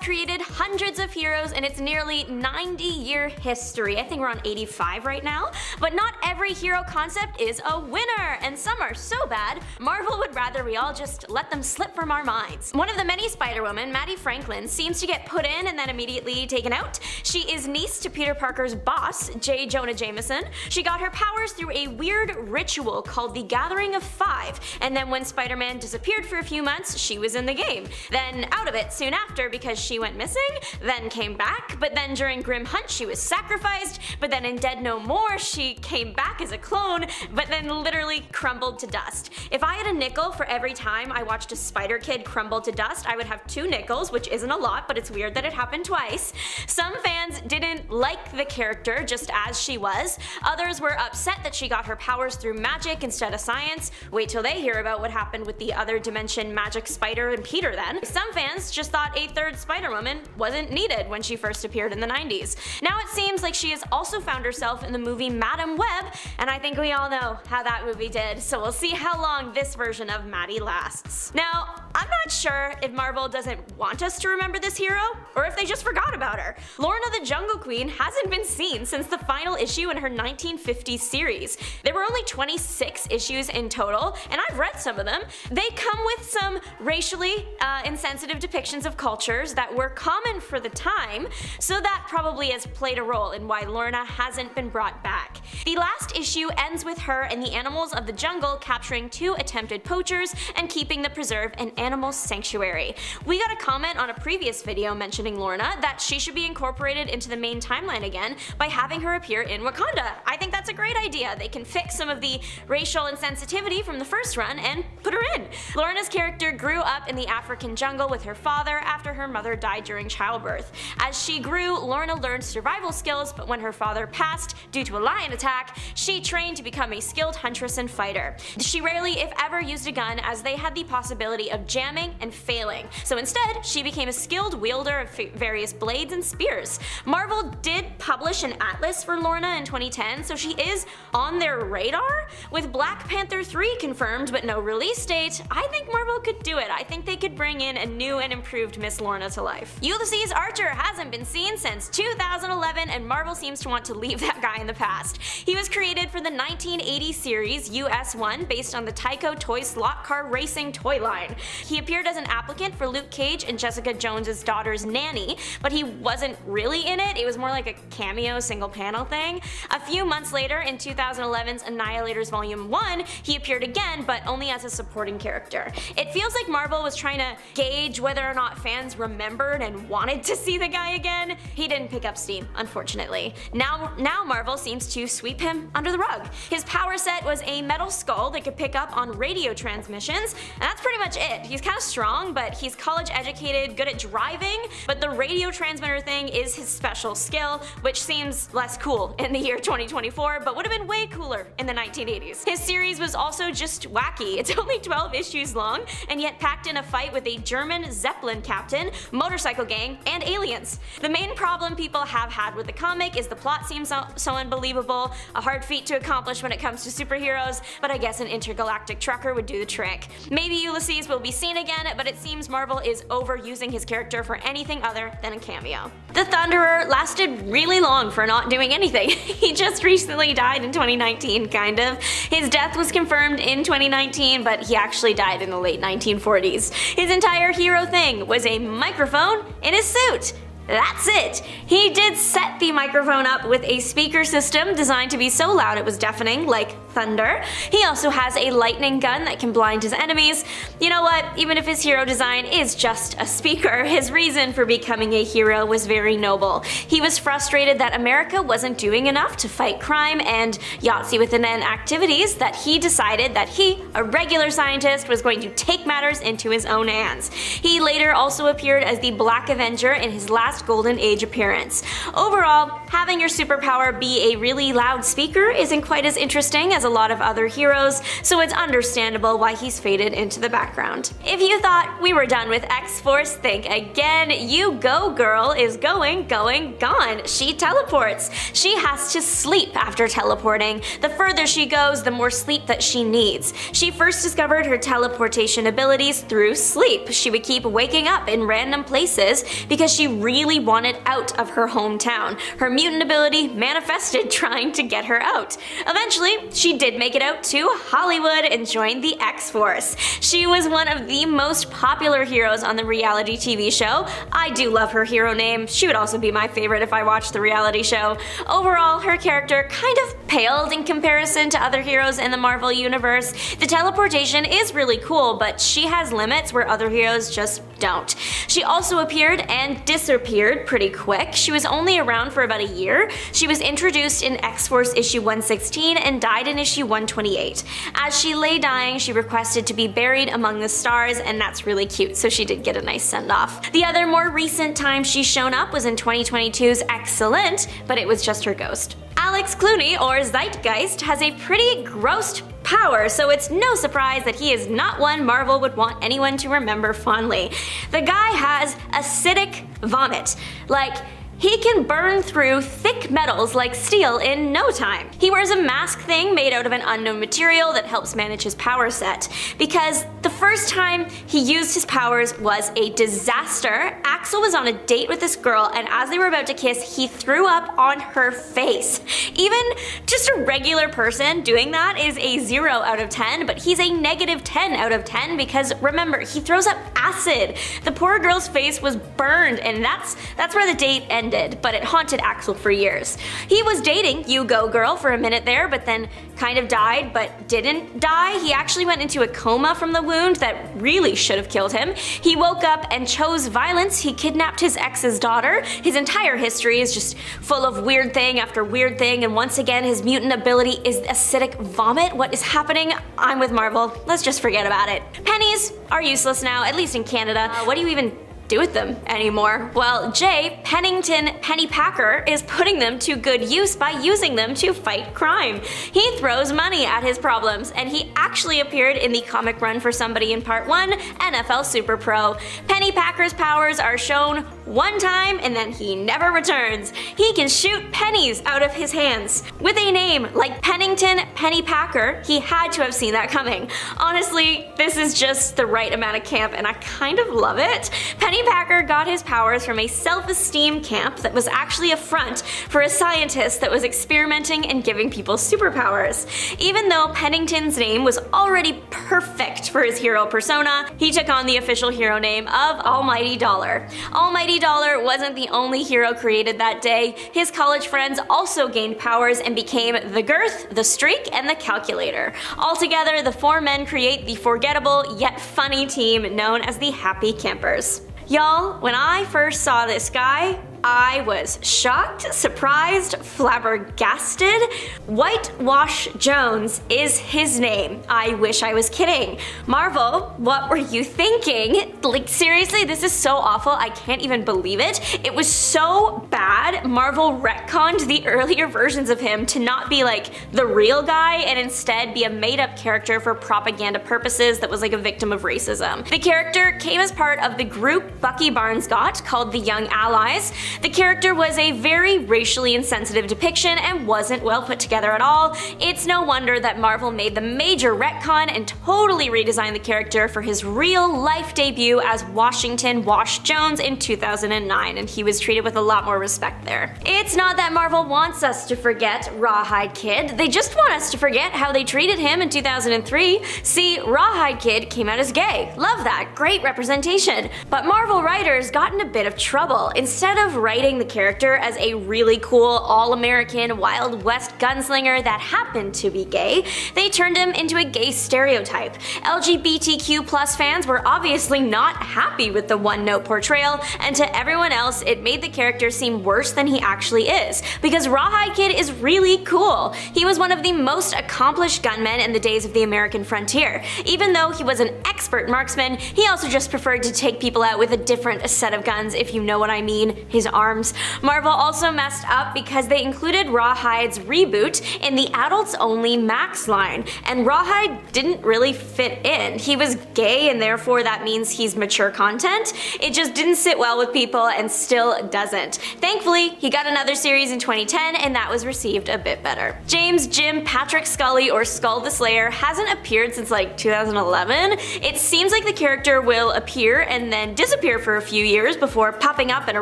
created hundreds of heroes in its nearly 90-year history. I think we're on 85 right now. But not every hero concept is a winner, and some are so bad, Marvel would rather we all just let them slip from our minds. One of the many Spider-Women, Mattie Franklin, seems to get put in and then immediately taken out. She is niece to Peter Parker's boss, J. Jonah Jameson. She got her powers through a weird ritual called the Gathering of Five, and then when Spider-Man disappeared for a few months, she was in the game. Then out of it soon after because she went missing, then came back, but then during Grim Hunt she was sacrificed, but then in Dead No More she came back as a clone, but then literally crumbled to dust. If I had a nickel for every time I watched a Spider-Kid crumble to dust, I would have 2 nickels, which isn't a lot, but it's weird that it happened twice. Some fans didn't like the character just as she was. Others were upset that she got her powers through magic instead of science. Wait till they hear about what happened with the other dimension magic spider and Peter then. Some fans just thought a third Spider-Woman wasn't needed when she first appeared in the 90s. Now it seems like she has also found herself in the movie Madam Web, and I think we all know how that movie did, so we'll see how long this version of Mattie lasts. Now, I'm not sure if Marvel doesn't want us to remember this hero, or if they just forgot about her. Lorna the Jungle Queen hasn't been seen since the final issue in her 1950s series. There were only 26 issues in total, and I've read some of them. They come with some racially insensitive depictions of cultures that were common for the time, so that probably has played a role in why Lorna hasn't been brought back. The last issue ends with her and the animals of the jungle capturing 2 attempted poachers and keeping the preserve an animal sanctuary. We got a comment on a previous video mentioning Lorna that she should be incorporated into the main timeline again by having her appear in Wakanda. I think that's a great idea. They can fix some of the racial insensitivity from the first run and put her in. Lorna's character grew up in the African jungle with her father after her mother died during childbirth. As she grew, Lorna learned survival skills, but when her father passed due to a lion attack, she trained to become a skilled huntress and fighter. She rarely, if ever, used a gun as they had the possibility of jamming and failing, so instead she became a skilled wielder of various blades and spears. Marvel did publish an atlas for Lorna in 2010, so she is on their radar. With Black Panther 3 confirmed but no release date, I think Marvel could do it. I think they could bring in a new and improved Miss Lorna to life. Ulysses Archer hasn't been seen since 2011, and Marvel seems to want to leave that guy in the past. He was created for the 1980 series US1 based on the Tyco toy slot car racing toy line. He appeared as an applicant for Luke Cage and Jessica Jones's daughter's nanny, but he wasn't really in it. It was more like a cameo single panel thing. A few months later, in 2011's Annihilators Volume 1, he appeared again, but only as a supporting character. It feels like Marvel was trying to gauge whether or not fans remembered and wanted to see the guy again. He didn't pick up steam, unfortunately. Now Marvel seems to sweep him under the rug. His power set was a metal skull that could pick up on radio transmissions, and that's pretty much it. He's kind of strong, but he's college educated, good at driving, but the radio transmitter thing is his special skill, which seems less cool in the year 2024, but would have been way cooler in the 1980s. His series was also just wacky. It's only 12 issues long, and yet packed in a fight with a German Zeppelin captain, motorcycle gang, and aliens. The main problem people have had with the comic is the plot seems so unbelievable, a hard feat to accomplish when it comes to superheroes, but I guess an intergalactic trucker would do the trick. Maybe Ulysses will be seen again, but it seems Marvel is overusing his character for anything other than a cameo. The Thunderer lasted really long for not doing anything. He just recently died in 2019, kind of. His death was confirmed in 2019, but he actually died in the late 1940s. His entire hero thing was a microphone in his suit. That's it! He did set the microphone up with a speaker system designed to be so loud it was deafening, like thunder. He also has a lightning gun that can blind his enemies. You know what? Even if his hero design is just a speaker, his reason for becoming a hero was very noble. He was frustrated that America wasn't doing enough to fight crime and Yahtzee with an N activities that he decided that he, a regular scientist, was going to take matters into his own hands. He later also appeared as the Black Avenger in his last Golden Age appearance. Overall, having your superpower be a really loud speaker isn't quite as interesting as a a lot of other heroes, so it's understandable why he's faded into the background. If you thought we were done with X-Force, think again. You Go Girl is gone. She teleports. She has to sleep after teleporting. The further she goes, the more sleep that she needs. She first discovered her teleportation abilities through sleep. She would keep waking up in random places because she really wanted out of her hometown. Her mutant ability manifested trying to get her out. Eventually, she did make it out to Hollywood and joined the X-Force. She was one of the most popular heroes on the reality TV show. I do love her hero name. She would also be my favorite if I watched the reality show. Overall, her character kind of paled in comparison to other heroes in the Marvel universe. The teleportation is really cool, but she has limits where other heroes just don't. She also appeared and disappeared pretty quick. She was only around for about a year. She was introduced in X-Force issue 116 and died in issue 128. As she lay dying, she requested to be buried among the stars, and that's really cute, so she did get a nice send-off. The other more recent time she's shown up was in 2022's Excellent, but it was just her ghost. Alex Clooney, or Zeitgeist, has a pretty gross power, so it's no surprise that he is not one Marvel would want anyone to remember fondly. The guy has acidic vomit. Like, he can burn through thick metals like steel in no time. He wears a mask thing made out of an unknown material that helps manage his power set. Because the first time he used his powers was a disaster. Axel was on a date with this girl, and as they were about to kiss, he threw up on her face. Even just a regular person doing that is a 0 out of 10, but he's a negative 10 out of 10 because remember, he throws up acid. The poor girl's face was burned, and that's where the date ended. But it haunted Axel for years. He was dating You Go Girl for a minute there, but then kind of died, but didn't die. He actually went into a coma from the wound that really should have killed him. He woke up and chose violence. He kidnapped his ex's daughter. His entire history is just full of weird thing after weird thing, and once again, his mutant ability is acidic vomit. What is happening? I'm with Marvel. Let's just forget about it. Pennies are useless now, at least in Canada. What do you even do with them anymore? Well, Jay Pennington Pennypacker is putting them to good use by using them to fight crime. He throws money at his problems, and he actually appeared in the comic run for Somebody in Part 1, NFL Super Pro. Pennypacker's powers are shown one time and then he never returns. He can shoot pennies out of his hands. With a name like Pennington Pennypacker, he had to have seen that coming. Honestly, this is just the right amount of camp and I kind of love it. Pennypacker got his powers from a self-esteem camp that was actually a front for a scientist that was experimenting and giving people superpowers. Even though Pennington's name was already perfect for his hero persona, he took on the official hero name of Almighty Dollar. Almighty Dollar wasn't the only hero created that day. His college friends also gained powers and became the Girth, the Streak, and the Calculator. Altogether, the four men create the forgettable yet funny team known as the Happy Campers. Y'all, when I first saw this guy, I was shocked, surprised, flabbergasted. Whitewash Jones is his name. I wish I was kidding. Marvel, what were you thinking? Like, seriously, this is so awful. I can't even believe it. It was so bad. Marvel retconned the earlier versions of him to not be like the real guy and instead be a made-up character for propaganda purposes that was like a victim of racism. The character came as part of the group Bucky Barnes got called the Young Allies. The character was a very racially insensitive depiction and wasn't well put together at all. It's no wonder that Marvel made the major retcon and totally redesigned the character for his real-life debut as Washington Wash Jones in 2009, and he was treated with a lot more respect there. It's not that Marvel wants us to forget Rawhide Kid, they just want us to forget how they treated him in 2003. See, Rawhide Kid came out as gay. Love that, great representation. But Marvel writers got in a bit of trouble. Instead of writing the character as a really cool, all-American, Wild West gunslinger that happened to be gay, they turned him into a gay stereotype. LGBTQ+ fans were obviously not happy with the one-note portrayal, and to everyone else, it made the character seem worse than he actually is, because Rawhide Kid is really cool. He was one of the most accomplished gunmen in the days of the American frontier. Even though he was an expert marksman, he also just preferred to take people out with a different set of guns, if you know what I mean, his arms. Marvel also messed up because they included Rawhide's reboot in the adults-only Max line, and Rawhide didn't really fit in. He was gay and therefore that means he's mature content. It just didn't sit well with people and still doesn't. Thankfully, he got another series in 2010 and that was received a bit better. James Jim Patrick Scully, or Skull the Slayer, hasn't appeared since like 2011. It seems like the character will appear and then disappear for a few years before popping up in a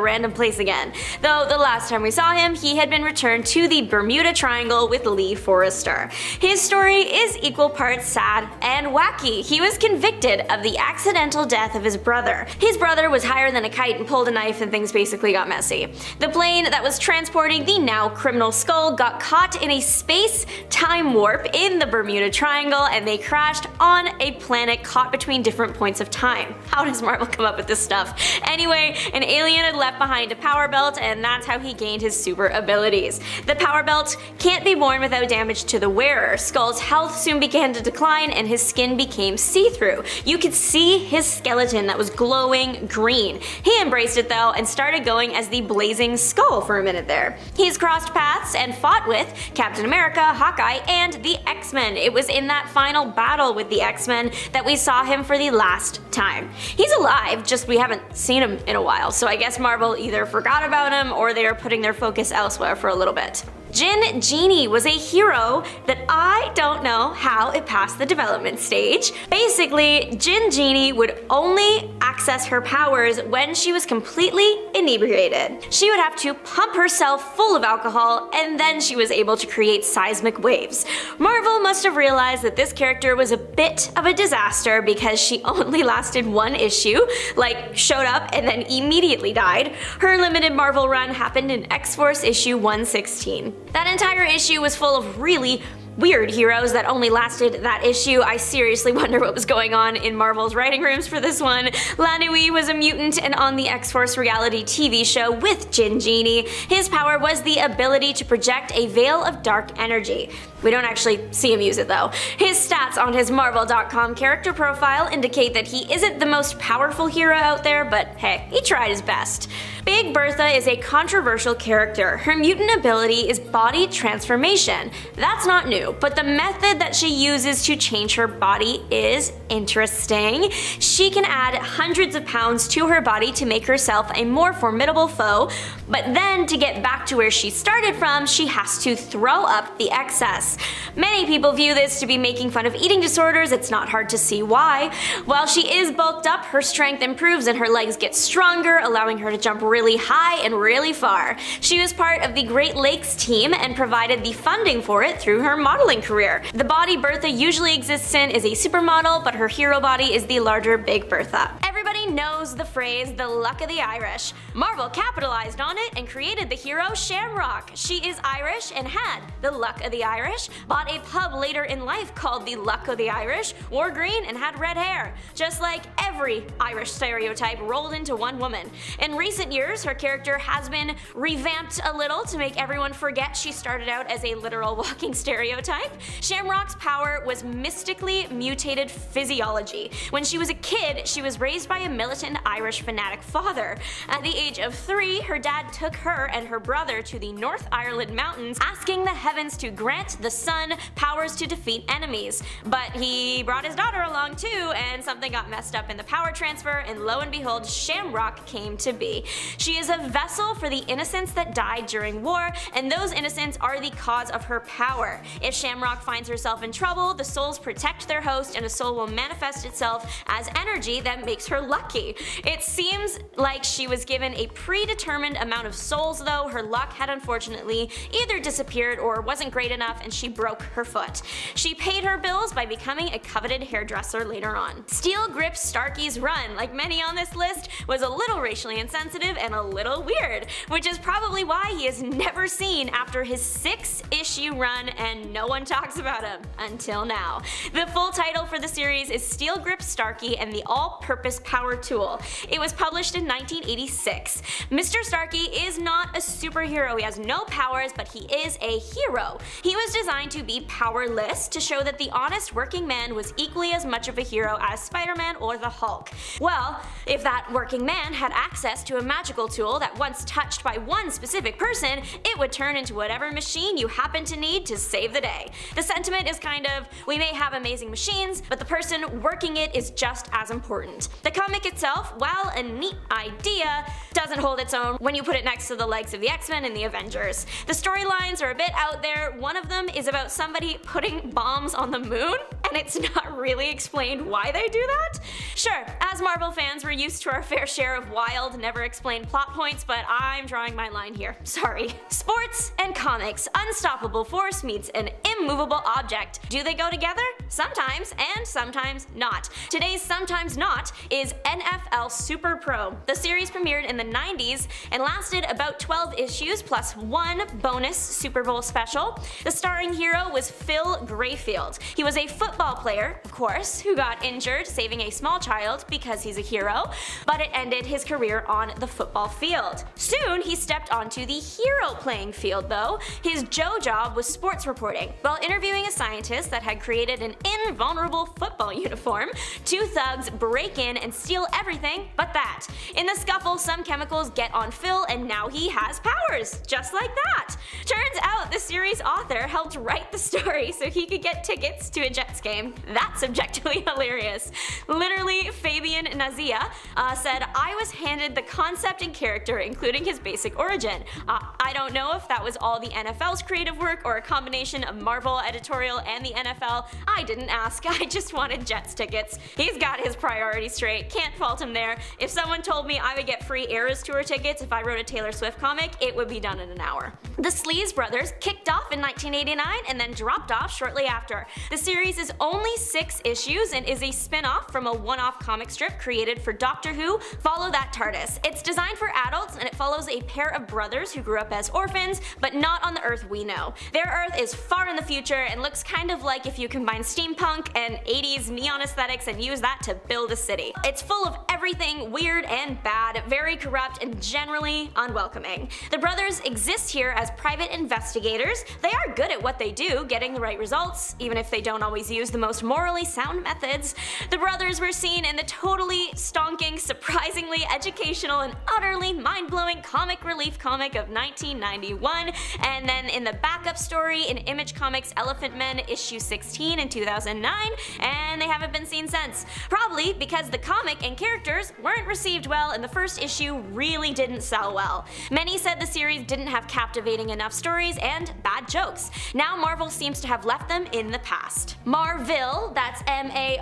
random place again. Though the last time we saw him, he had been returned to the Bermuda Triangle with Lee Forrester. His story is equal parts sad and wacky. He was convicted of the accidental death of his brother. His brother was higher than a kite and pulled a knife and things basically got messy. The plane that was transporting the now criminal Skull got caught in a space-time warp in the Bermuda Triangle and they crashed on a planet caught between different points of time. How does Marvel come up with this stuff? Anyway, an alien had left behind a power belt and that's how he gained his super abilities. The power belt can't be worn without damage to the wearer. Skull's health soon began to decline and his skin became see-through. You could see his skeleton that was glowing green. He embraced it though and started going as the Blazing Skull for a minute there. He's crossed paths and fought with Captain America, Hawkeye, and the X-Men. It was in that final battle with the X-Men that we saw him for the last time. He's alive, just we haven't seen him in a while, so I guess Marvel either forgot about him or they are putting their focus elsewhere for a little bit. Jin Genie was a hero that I don't know how it passed the development stage. Basically, Jin Genie would only access her powers when she was completely inebriated. She would have to pump herself full of alcohol and then she was able to create seismic waves. Marvel must have realized that this character was a bit of a disaster because she only lasted one issue, like showed up and then immediately died. Her limited Marvel run happened in X-Force issue 116. That entire issue was full of really weird heroes that only lasted that issue. I seriously wonder what was going on in Marvel's writing rooms for this one. Lanui was a mutant and on the X-Force reality TV show with Jin Genie. His power was the ability to project a veil of dark energy. We don't actually see him use it though. His stats on his Marvel.com character profile indicate that he isn't the most powerful hero out there, but hey, he tried his best. Big Bertha is a controversial character. Her mutant ability is body transformation. That's not new, but the method that she uses to change her body is interesting. She can add hundreds of pounds to her body to make herself a more formidable foe, but then to get back to where she started from, she has to throw up the excess. Many people view this to be making fun of eating disorders. It's not hard to see why. While she is bulked up, her strength improves and her legs get stronger, allowing her to jump really high and really far. She was part of the Great Lakes team and provided the funding for it through her modeling career. The body Bertha usually exists in is a supermodel, but her hero body is the larger Big Bertha. Everybody knows the phrase, the luck of the Irish. Marvel capitalized on it and created the hero Shamrock. She is Irish and had the luck of the Irish, bought a pub later in life called the Luck of the Irish, wore green and had red hair. Just like every Irish stereotype rolled into one woman. In recent years, her character has been revamped a little to make everyone forget she started out as a literal walking stereotype. Shamrock's power was mystically mutated physiology. When she was a kid, she was raised by a militant Irish fanatic father. At the age of 3, her dad took her and her brother to the North Ireland mountains, asking the heavens to grant the sun powers to defeat enemies. But he brought his daughter along too, and something got messed up in the power transfer, and lo and behold, Shamrock came to be. She is a vessel for the innocents that died during war, and those innocents are the cause of her power. If Shamrock finds herself in trouble, the souls protect their host, and a soul will manifest itself as energy that makes her lucky. It seems like she was given a predetermined amount of souls though. Her luck had unfortunately either disappeared or wasn't great enough and she broke her foot. She paid her bills by becoming a coveted hairdresser later on. Steelgrip Starky's run, like many on this list, was a little racially insensitive and a little weird, which is probably why he is never seen after his 6-issue run and no one talks about him until now. The full title for the series is Steelgrip Starky and the All-Purpose Power power tool. It was published in 1986. Mr. Starky is not a superhero. He has no powers, but he is a hero. He was designed to be powerless, to show that the honest working man was equally as much of a hero as Spider-Man or the Hulk. Well, if that working man had access to a magical tool that once touched by one specific person, it would turn into whatever machine you happen to need to save the day. The sentiment is kind of, we may have amazing machines, but the person working it is just as important. The comic itself, while a neat idea, doesn't hold its own when you put it next to the likes of the X-Men and the Avengers. The storylines are a bit out there. One of them is about somebody putting bombs on the moon, and it's not really explained why they do that. Sure, as Marvel fans, we're used to our fair share of wild, never explained plot points, but I'm drawing my line here. Sorry. Sports and comics. Unstoppable force meets an immovable object. Do they go together? Sometimes, and sometimes not. Today's sometimes not is NFL Super Pro. The series premiered in the 90s and lasted about 12 issues plus one bonus Super Bowl special. The starring hero was Phil Grayfield. He was a football player, of course, who got injured saving a small child because he's a hero, but it ended his career on the football field. Soon he stepped onto the hero playing field though. His job was sports reporting. While interviewing a scientist that had created an invulnerable football uniform, two thugs break in and steal everything but that. In the scuffle, some chemicals get on Phil and now he has powers, just like that. Turns out the series author helped write the story so he could get tickets to a Jets game. That's objectively hilarious. Literally, Fabian Nazia said, "I was handed the concept and character, including his basic origin. I don't know if that was all the NFL's creative work or a combination of Marvel editorial and the NFL. I didn't ask, I just wanted Jets tickets." He's got his priorities straight, can't fault him there. If someone told me I would get free Eras Tour tickets if I wrote a Taylor Swift comic, it would be done in an hour. The Sleeze Brothers kicked off in 1989 and then dropped off shortly after. The series is only 6 issues and is a spin-off from a one-off comic strip created for Doctor Who, Follow That TARDIS. It's designed for adults and it follows a pair of brothers who grew up as orphans, but not on the Earth we know. Their Earth is far in the future and looks kind of like if you combine steampunk and 80s neon aesthetics and use that to build a city. It's full of everything weird and bad, very corrupt, and generally unwelcoming. The brothers exist here as private investigators. They are good at what they do, getting the right results, even if they don't always use the most morally sound methods. The brothers were seen in the totally stonking, surprisingly educational, and utterly mind-blowing comic relief comic of 1991, and then in the backup story in Image Comics' Elephant Men issue 16 in 2009, and they haven't been seen since. Probably because the comic and characters weren't received well and the first issue really didn't sell well. Many said the series didn't have captivating enough stories and bad jokes. Now Marvel seems to have left them in the past. Marville, that's M-A-R-V-I-L-L-E,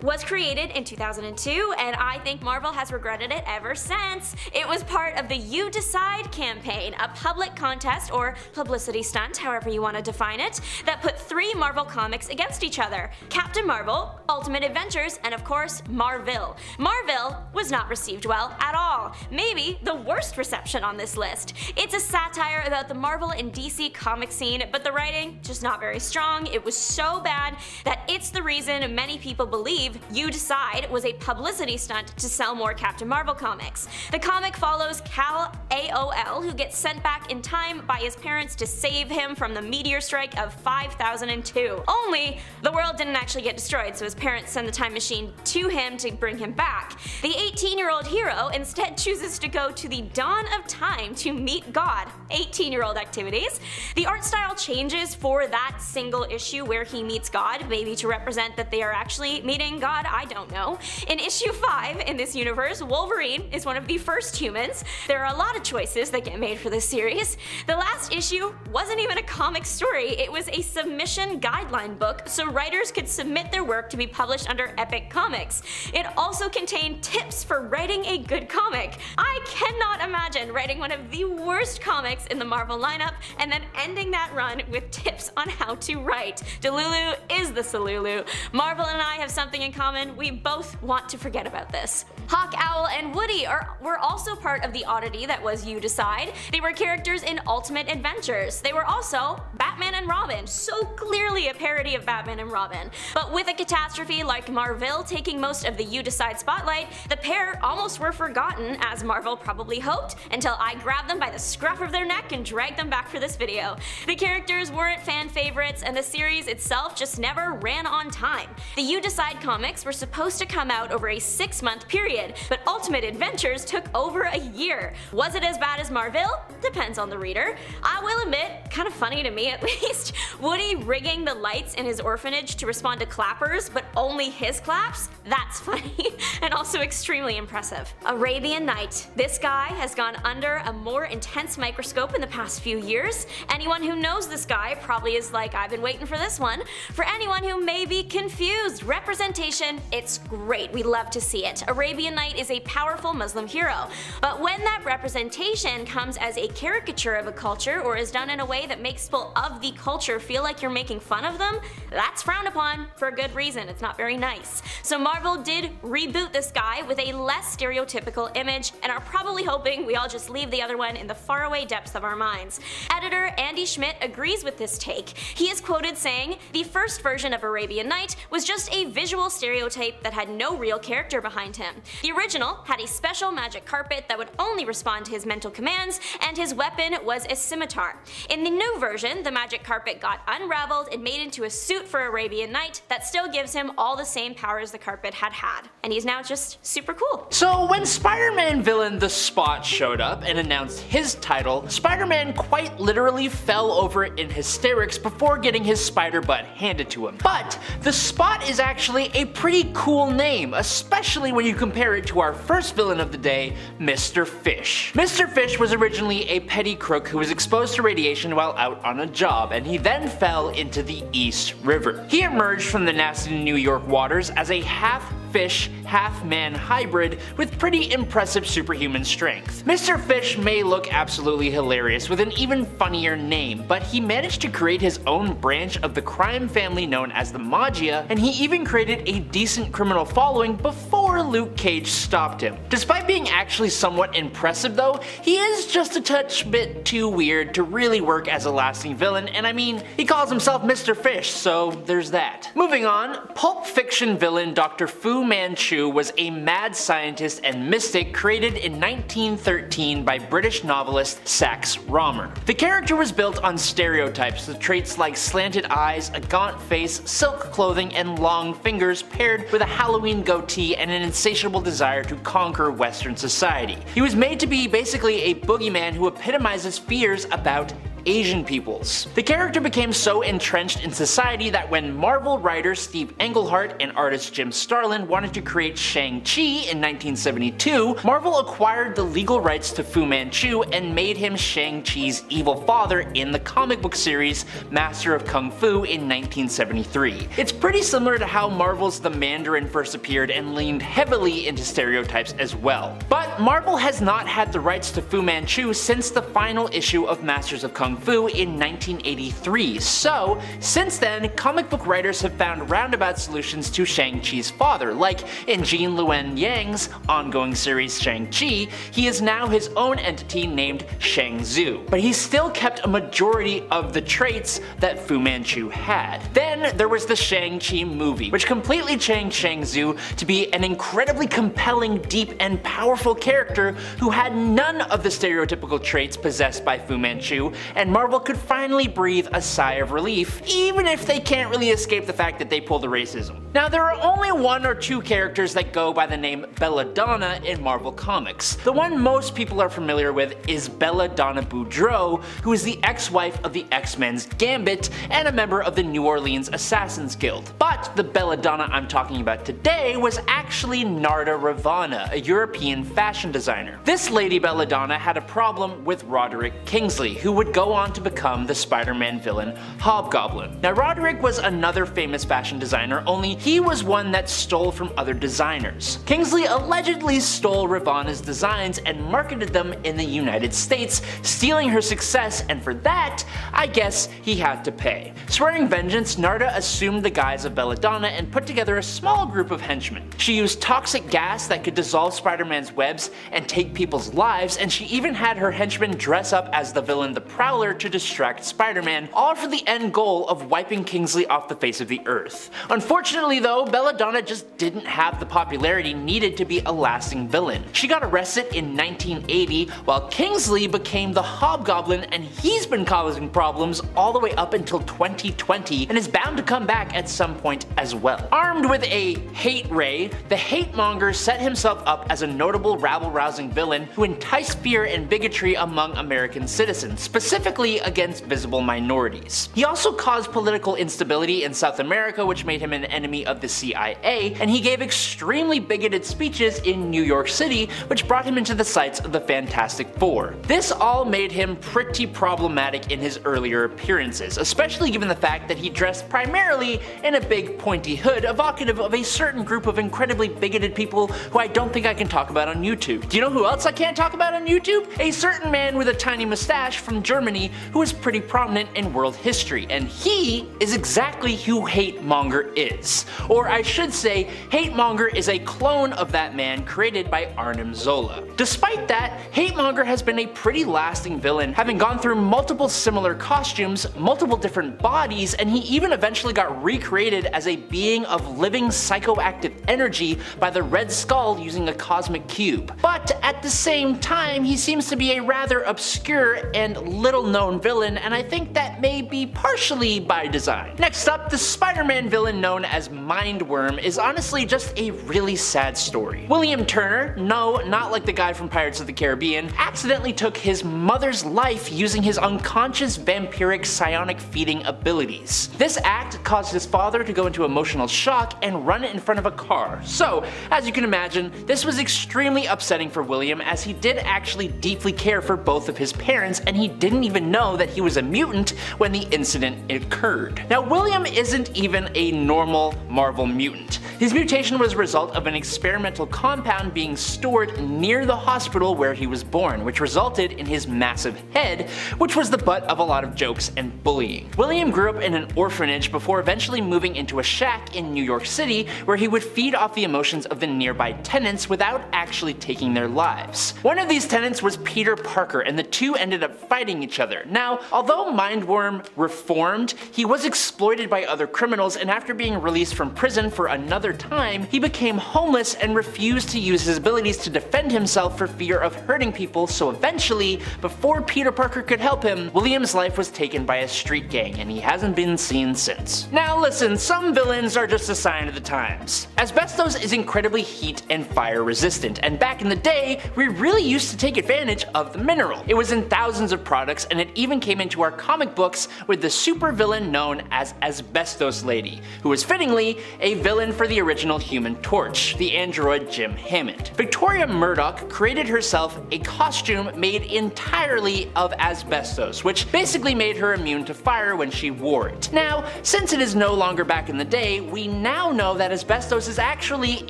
was created in 2002, and I think Marvel has regretted it ever since. It was part of the You Decide campaign, a public contest or publicity stunt, however you want to define it, that put 3 Marvel comics against each other: Captain Marvel, Ultimate Adventures, and of course Marville. Marville was not received well at all. Maybe the worst reception on this list. It's a satire about the Marvel and DC comic scene, but the writing just not very strong. It was so bad that it's the reason many people believe You Decide was a publicity stunt to sell more Captain Marvel comics. The comic follows Kal AOL, who gets sent back in time by his parents to save him from the meteor strike of 5002. Only the world didn't actually get destroyed, so his parents send the time machine to him to bring him back. The 18-year-old hero instead chooses to go to the dawn of time to meet God. 18-year-old activities. The art style changes for that single issue where he meets God, maybe to represent that they are actually meeting God, I don't know. In issue 5 in this universe, Wolverine is one of the first humans. There are a lot of choices that get made for this series. The last issue wasn't even a comic story, it was a submission guideline book so writers could submit their work to be published under Epic Comics. It also contained tips for writing a good comic. I cannot imagine writing one of the worst comics in the Marvel lineup and then ending that run with tips on how to write. Delulu is the Salulu. Marvel and I have something in common. We both want to forget about this. Hawk Owl and Woody were also part of the oddity that was You Decide. They were characters in Ultimate Adventures. They were also Batman and Robin, so clearly a parody of Batman and Robin. But with a catastrophe catastrophe like Marville taking most of the You Decide spotlight, the pair almost were forgotten, as Marvel probably hoped, until I grabbed them by the scruff of their neck and dragged them back for this video. The characters weren't fan favorites, and the series itself just never ran on time. The You Decide comics were supposed to come out over a 6-month period, but Ultimate Adventures took over a year. Was it as bad as Marville? Depends on the reader. I will admit, kind of funny to me at least, Woody rigging the lights in his orphanage to respond to clappers, but only his claps? That's funny, and also extremely impressive. Arabian Knight. This guy has gone under a more intense microscope in the past few years. Anyone who knows this guy probably is like, I've been waiting for this one. For anyone who may be confused, representation, it's great, we love to see it. Arabian Knight is a powerful Muslim hero, but when that representation comes as a caricature of a culture or is done in a way that makes people of the culture feel like you're making fun of them, that's frowned upon for a good reason. It's not very nice. So Marvel did reboot this guy with a less stereotypical image and are probably hoping we all just leave the other one in the faraway depths of our minds. Editor Andy Schmidt agrees with this take. He is quoted saying, "The first version of Arabian Knight was just a visual stereotype that had no real character behind him. The original had a special magic carpet that would only respond to his mental commands, and his weapon was a scimitar. In the new version, the magic carpet got unraveled and made into a suit for Arabian Knight that still gives him all the same powers the carpet had had. And he's now just super cool." So when Spider-Man villain The Spot showed up and announced his title, Spider-Man quite literally fell over in hysterics before getting his spider butt handed to him. But The Spot is actually a pretty cool name, especially when you compare it to our first villain of the day, Mr. Fish. Mr. Fish was originally a petty crook who was exposed to radiation while out on a job, and he then fell into the East River. He emerged from the nasty New York waters as a half-fish, half-man hybrid with pretty impressive superhuman strength. Mr. Fish may look absolutely hilarious with an even funnier name, but he managed to create his own branch of the crime family known as the Maggia, and he even created a decent criminal following before Luke Cage stopped him. Despite being actually somewhat impressive though, he is just a touch bit too weird to really work as a lasting villain, and I mean, he calls himself Mr. Fish, so there's that. Moving on, Pulp Fiction villain Dr. Fu Manchu was a mad scientist and mystic created in 1913 by British novelist Sax Rohmer. The character was built on stereotypes with traits like slanted eyes, a gaunt face, silk clothing, and long fingers paired with a Halloween goatee and an insatiable desire to conquer Western society. He was made to be basically a boogeyman who epitomizes fears about Asian peoples. The character became so entrenched in society that when Marvel writer Steve Englehart and artist Jim Starlin wanted to create Shang-Chi in 1972, Marvel acquired the legal rights to Fu Manchu and made him Shang-Chi's evil father in the comic book series Master of Kung Fu in 1973. It's pretty similar to how Marvel's The Mandarin first appeared and leaned heavily into stereotypes as well. But Marvel has not had the rights to Fu Manchu since the final issue of Masters of Kung Fu in 1983, so since then, comic book writers have found roundabout solutions to Shang-Chi's father, like in Gene Luen Yang's ongoing series Shang-Chi, he is now his own entity named Shang-Tzu, but he still kept a majority of the traits that Fu Manchu had. Then there was the Shang-Chi movie, which completely changed Shang-Tzu to be an incredibly compelling, deep, and powerful character who had none of the stereotypical traits possessed by Fu Manchu, and Marvel could finally breathe a sigh of relief, even if they can't really escape the fact that they pulled the racism. Now, there are only one or two characters that go by the name Belladonna in Marvel Comics. The one most people are familiar with is Belladonna Boudreaux, who is the ex-wife of the X-Men's Gambit and a member of the New Orleans Assassins Guild. But the Belladonna I'm talking about today was actually Narda Ravana, a European fashion designer. This Lady Belladonna had a problem with Roderick Kingsley, who would go on to become the Spider-Man villain Hobgoblin. Now, Roderick was another famous fashion designer, only he was one that stole from other designers. Kingsley allegedly stole Ravana's designs and marketed them in the United States, stealing her success, and for that, I guess he had to pay. Swearing vengeance, Narda assumed the guise of Belladonna and put together a small group of henchmen. She used toxic gas that could dissolve Spider-Man's webs and take people's lives, and she even had her henchmen dress up as the villain the Prowler Prowler to distract Spider-Man, all for the end goal of wiping Kingsley off the face of the earth. Unfortunately though, Belladonna just didn't have the popularity needed to be a lasting villain. She got arrested in 1980, while Kingsley became the Hobgoblin, and he's been causing problems all the way up until 2020 and is bound to come back at some point as well. Armed with a hate ray, the Hatemonger set himself up as a notable rabble-rousing villain who enticed fear and bigotry among American citizens, specifically against visible minorities. He also caused political instability in South America, which made him an enemy of the CIA, and he gave extremely bigoted speeches in New York City, which brought him into the sights of the Fantastic Four. This all made him pretty problematic in his earlier appearances, especially given the fact that he dressed primarily in a big pointy hood evocative of a certain group of incredibly bigoted people who I don't think I can talk about on YouTube. Do you know who else I can't talk about on YouTube? A certain man with a tiny mustache from Germany who is pretty prominent in world history, and he is exactly who Hatemonger is. Or I should say, Hatemonger is a clone of that man created by Arnim Zola. Despite that, Hatemonger has been a pretty lasting villain, having gone through multiple similar costumes, multiple different bodies, and he even eventually got recreated as a being of living psychoactive energy by the Red Skull using a cosmic cube. But at the same time, he seems to be a rather obscure and little known villain, and I think that may be partially by design. Next up, the Spider-Man villain known as Mindworm is honestly just a really sad story. William Turner, no, not like the guy from Pirates of the Caribbean, accidentally took his mother's life using his unconscious vampiric psionic feeding abilities. This act caused his father to go into emotional shock and run in front of a car. So, as you can imagine, this was extremely upsetting for William, as he did actually deeply care for both of his parents, and he didn't even know that he was a mutant when the incident occurred. Now, William isn't even a normal Marvel mutant. His mutation was a result of an experimental compound being stored near the hospital where he was born, which resulted in his massive head, which was the butt of a lot of jokes and bullying. William grew up in an orphanage before eventually moving into a shack in New York City, where he would feed off the emotions of the nearby tenants without actually taking their lives. One of these tenants was Peter Parker, and the two ended up fighting each other. Now, although Mindworm reformed, he was exploited by other criminals, and after being released from prison for another time, he became homeless and refused to use his abilities to defend himself for fear of hurting people, so eventually, before Peter Parker could help him, William's life was taken by a street gang, and he hasn't been seen since. Now listen, some villains are just a sign of the times. Asbestos is incredibly heat and fire resistant, and back in the day, we really used to take advantage of the mineral. It was in thousands of products, and it even came into our comic books with the supervillain known as Asbestos Lady, who was fittingly a villain for the original Human Torch, the android Jim Hammond. Victoria Murdoch created herself a costume made entirely of asbestos, which basically made her immune to fire when she wore it. Now, since it is no longer back in the day, we now know that asbestos is actually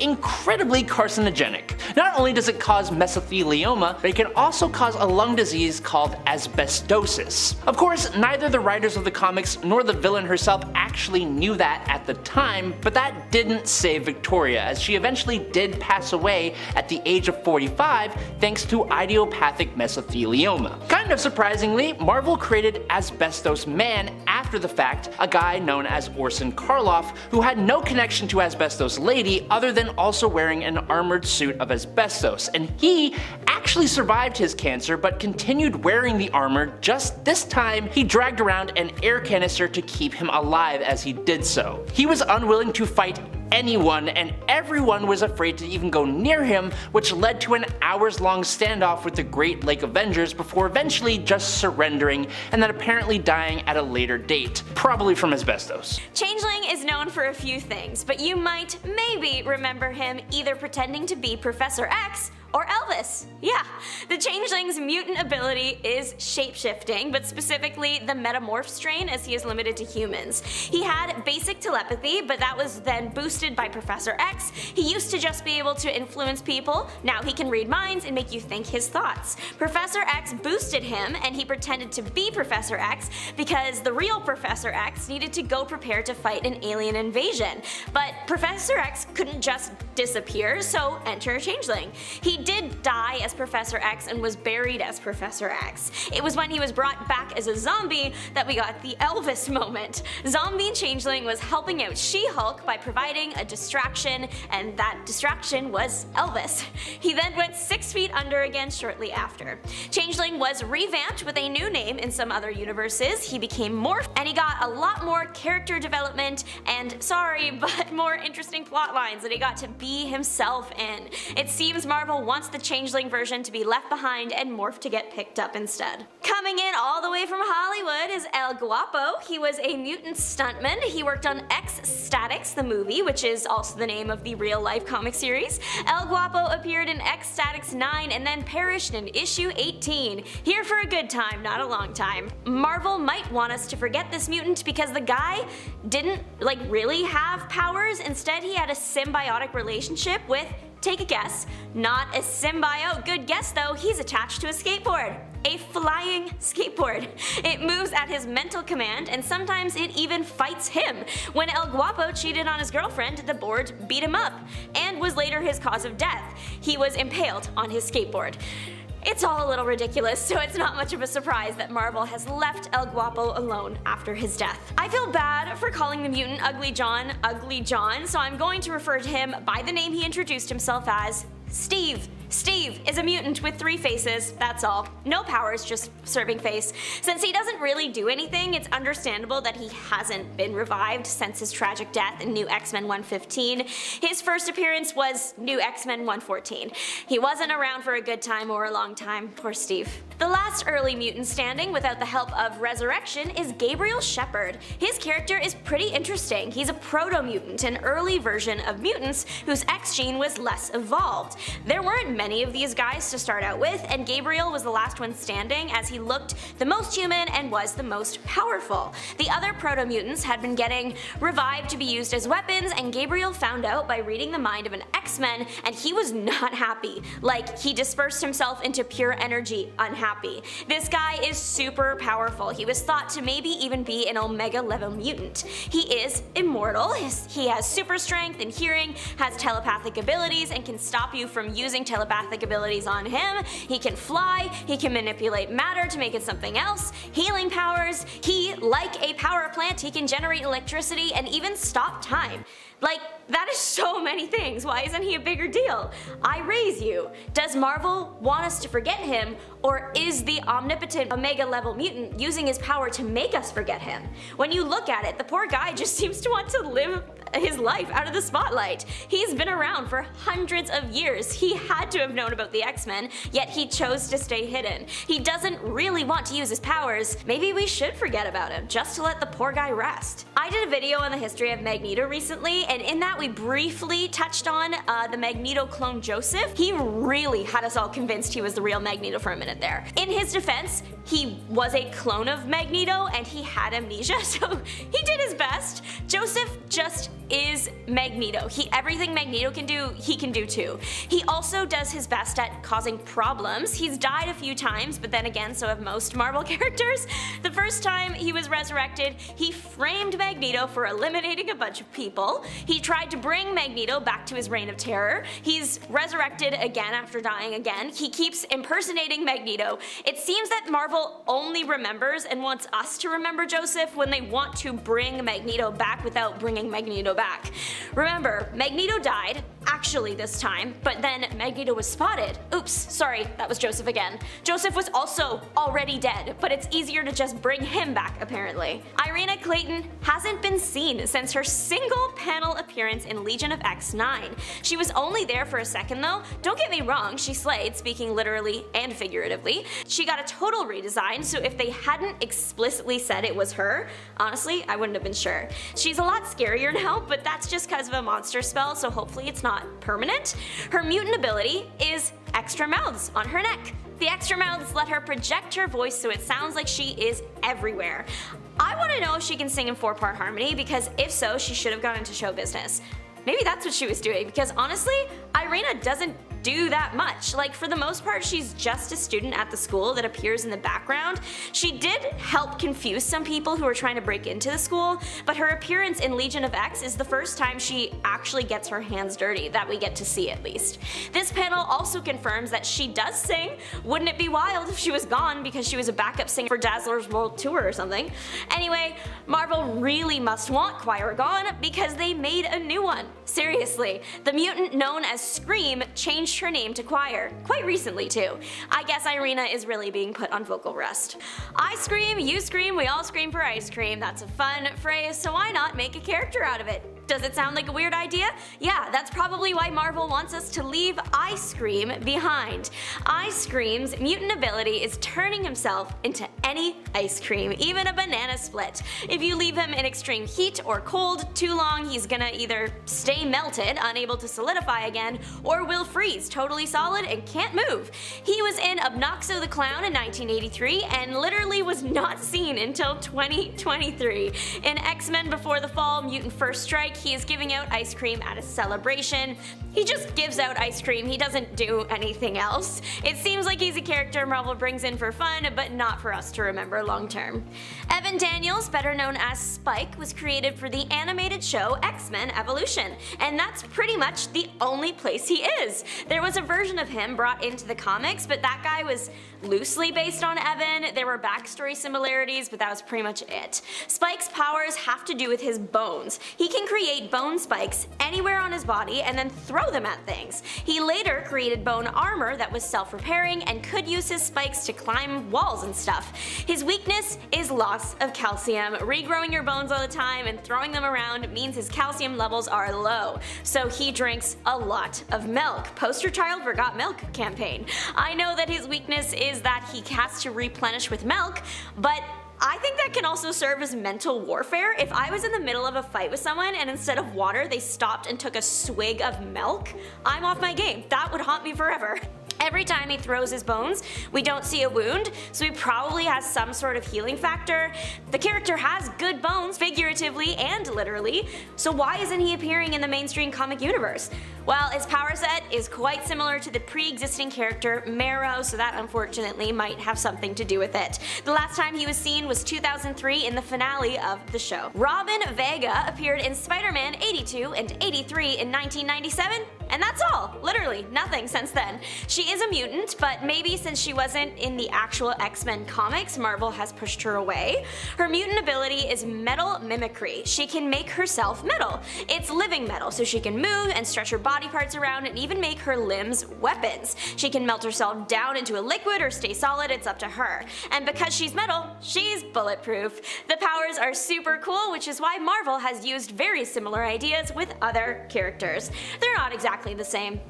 incredibly carcinogenic. Not only does it cause mesothelioma, but it can also cause a lung disease called asbestosis. Of course, neither the writers of the comics nor the villain herself actually knew that at the time, but that didn't save Victoria, as she eventually did pass away at the age of 45 thanks to idiopathic mesothelioma. Kind of surprisingly, Marvel created Asbestos Man after the fact, a guy known as Orson Karloff, who had no connection to Asbestos Lady other than also wearing an armored suit of asbestos, and he actually survived his cancer but continued wearing the armor, just this time he dragged around an air canister to keep him alive as he did so. He was unwilling to fight anyone, and everyone was afraid to even go near him, which led to an hours-long standoff with the Great Lake Avengers before eventually just surrendering and then apparently dying at a later date, probably from asbestos. Changeling is known for a few things, but you might maybe remember him either pretending to be Professor X or Elvis. Yeah, the Changeling's mutant ability is shapeshifting, but specifically the metamorph strain, as he is limited to humans. He had basic telepathy, but that was then boosted by Professor X. He used to just be able to influence people, now he can read minds and make you think his thoughts. Professor X boosted him, and he pretended to be Professor X because the real Professor X needed to go prepare to fight an alien invasion. But Professor X couldn't just disappear, so enter Changeling. He did die as Professor X, and was buried as Professor X. It was when he was brought back as a zombie that we got the Elvis moment. Zombie Changeling was helping out She-Hulk by providing a distraction, and that distraction was Elvis. He then went 6 feet under again shortly after. Changeling was revamped with a new name in some other universes. He became Morph, and he got a lot more character development and, sorry, but more interesting plot lines that he got to be himself in. It seems Marvel wants the Changeling version to be left behind and Morph to get picked up instead. Coming in all the way from Hollywood is El Guapo. He was a mutant stuntman. He worked on X-Statix, the movie, which is also the name of the real-life comic series. El Guapo appeared in X-Statix 9 and then perished in issue 18. Here for a good time, not a long time. Marvel might want us to forget this mutant because the guy didn't, really have powers. Instead, he had a symbiotic relationship with, take a guess, not a symbiote. Good guess though, he's attached to a skateboard. A flying skateboard. It moves at his mental command, and sometimes it even fights him. When El Guapo cheated on his girlfriend, the board beat him up, and was later his cause of death. He was impaled on his skateboard. It's all a little ridiculous, so it's not much of a surprise that Marvel has left El Guapo alone after his death. I feel bad for calling the mutant Ugly John, so I'm going to refer to him by the name he introduced himself as, Steve. Steve is a mutant with 3 faces, that's all. No powers, just serving face. Since he doesn't really do anything, it's understandable that he hasn't been revived since his tragic death in New X-Men 115. His first appearance was New X-Men 114. He wasn't around for a good time or a long time, poor Steve. The last early mutant standing without the help of resurrection is Gabriel Shepard. His character is pretty interesting. He's a proto-mutant, an early version of mutants whose X gene was less evolved. There weren't many of these guys to start out with, and Gabriel was the last one standing as he looked the most human and was the most powerful. The other proto-mutants had been getting revived to be used as weapons, and Gabriel found out by reading the mind of an X-Men, and he was not happy. He dispersed himself into pure energy, unhappy. This guy is super powerful. He was thought to maybe even be an Omega level mutant. He is immortal. He has super strength and hearing, has telepathic abilities, and can stop you from using telepathic abilities on him. He can fly, he can manipulate matter to make it something else, healing powers, like a power plant, he can generate electricity and even stop time. That is so many things. Why isn't he a bigger deal? I raise you. Does Marvel want us to forget him, or is the omnipotent Omega level mutant using his power to make us forget him? When you look at it, the poor guy just seems to want to live his life out of the spotlight. He's been around for hundreds of years. He had to have known about the X-Men, yet he chose to stay hidden. He doesn't really want to use his powers. Maybe we should forget about him, just to let the poor guy rest. I did a video on the history of Magneto recently, and in that we briefly touched on the Magneto clone Joseph. He really had us all convinced he was the real Magneto for a minute there. In his defense, he was a clone of Magneto and he had amnesia, so he did his best. Joseph just is Magneto. Everything Magneto can do, he can do too. He also does his best at causing problems. He's died a few times, but then again, so have most Marvel characters. The first time he was resurrected, he framed Magneto for eliminating a bunch of people. He tried to bring Magneto back to his reign of terror. He's resurrected again after dying again. He keeps impersonating Magneto. It seems that Marvel only remembers and wants us to remember Joseph when they want to bring Magneto back without bringing Magneto back. Remember, Magneto died, actually this time, but then Magneto was spotted. Oops, sorry, that was Joseph again. Joseph was also already dead, but it's easier to just bring him back apparently. Ireina Clayton hasn't been seen since her single panel appearance in Legion of X9. She was only there for a second though. Don't get me wrong, she slayed, speaking literally and figuratively. She got a total redesign, so if they hadn't explicitly said it was her, honestly, I wouldn't have been sure. She's a lot scarier now, but that's just because of a monster spell, so hopefully it's not permanent. Her mutant ability is extra mouths on her neck. The extra mouths let her project her voice so it sounds like she is everywhere. I want to know if she can sing in 4-part harmony, because if so, she should have gone into show business. Maybe that's what she was doing, because honestly, Ireina doesn't do that much. Like, for the most part, she's just a student at the school that appears in the background. She did help confuse some people who were trying to break into the school, but her appearance in Legion of X is the first time she actually gets her hands dirty, that we get to see at least. This panel also confirms that she does sing. Wouldn't it be wild if she was gone because she was a backup singer for Dazzler's World Tour or something? Anyway, Marville really must want Choir gone because they made a new one. Seriously, the mutant known as Scream changed her name to Choir, quite recently too. I guess Ireina is really being put on vocal rest. I scream, you scream, we all scream for ice cream. That's a fun phrase, so why not make a character out of it? Does it sound like a weird idea? Yeah, that's probably why Marville wants us to leave Ice Cream behind. Ice Cream's mutant ability is turning himself into any ice cream, even a banana split. If you leave him in extreme heat or cold too long, he's gonna either stay melted, unable to solidify again, or will freeze totally solid and can't move. He was in Obnoxo the Clown in 1983 and literally was not seen until 2023. In X-Men Before the Fall, Mutant First Strike, he is giving out ice cream at a celebration. He just gives out ice cream, he doesn't do anything else. It seems like he's a character Marvel brings in for fun, but not for us to remember long term. Evan Daniels, better known as Spike, was created for the animated show X-Men Evolution, and that's pretty much the only place he is. There was a version of him brought into the comics, but that guy was loosely based on Evan. There were backstory similarities, but that was pretty much it. Spike's powers have to do with his bones. He can create bone spikes anywhere on his body and then throw them at things. He later created bone armor that was self-repairing and could use his spikes to climb walls and stuff. His weakness is loss of calcium. Regrowing your bones all the time and throwing them around means his calcium levels are low, so he drinks a lot of milk. Poster Child Forgot Milk campaign. I know that his weakness is that he has to replenish with milk, but I think that can also serve as mental warfare. If I was in the middle of a fight with someone and instead of water they stopped and took a swig of milk, I'm off my game. That would haunt me forever. Every time he throws his bones, we don't see a wound, so he probably has some sort of healing factor. The character has good bones, figuratively and literally, so why isn't he appearing in the mainstream comic universe? Well, his power set is quite similar to the pre-existing character Marrow, so that unfortunately might have something to do with it. The last time he was seen was 2003 in the finale of the show. Robin Vega appeared in Spider-Man 82 and 83 in 1997, and that's all. Literally nothing since then. She is a mutant, but maybe since she wasn't in the actual X-Men comics, Marvel has pushed her away. Her mutant ability is metal mimicry. She can make herself metal. It's living metal, so she can move and stretch her body parts around and even make her limbs weapons. She can melt herself down into a liquid or stay solid, it's up to her. And because she's metal, she's bulletproof. The powers are super cool, which is why Marvel has used very similar ideas with other characters. They're not exactly the same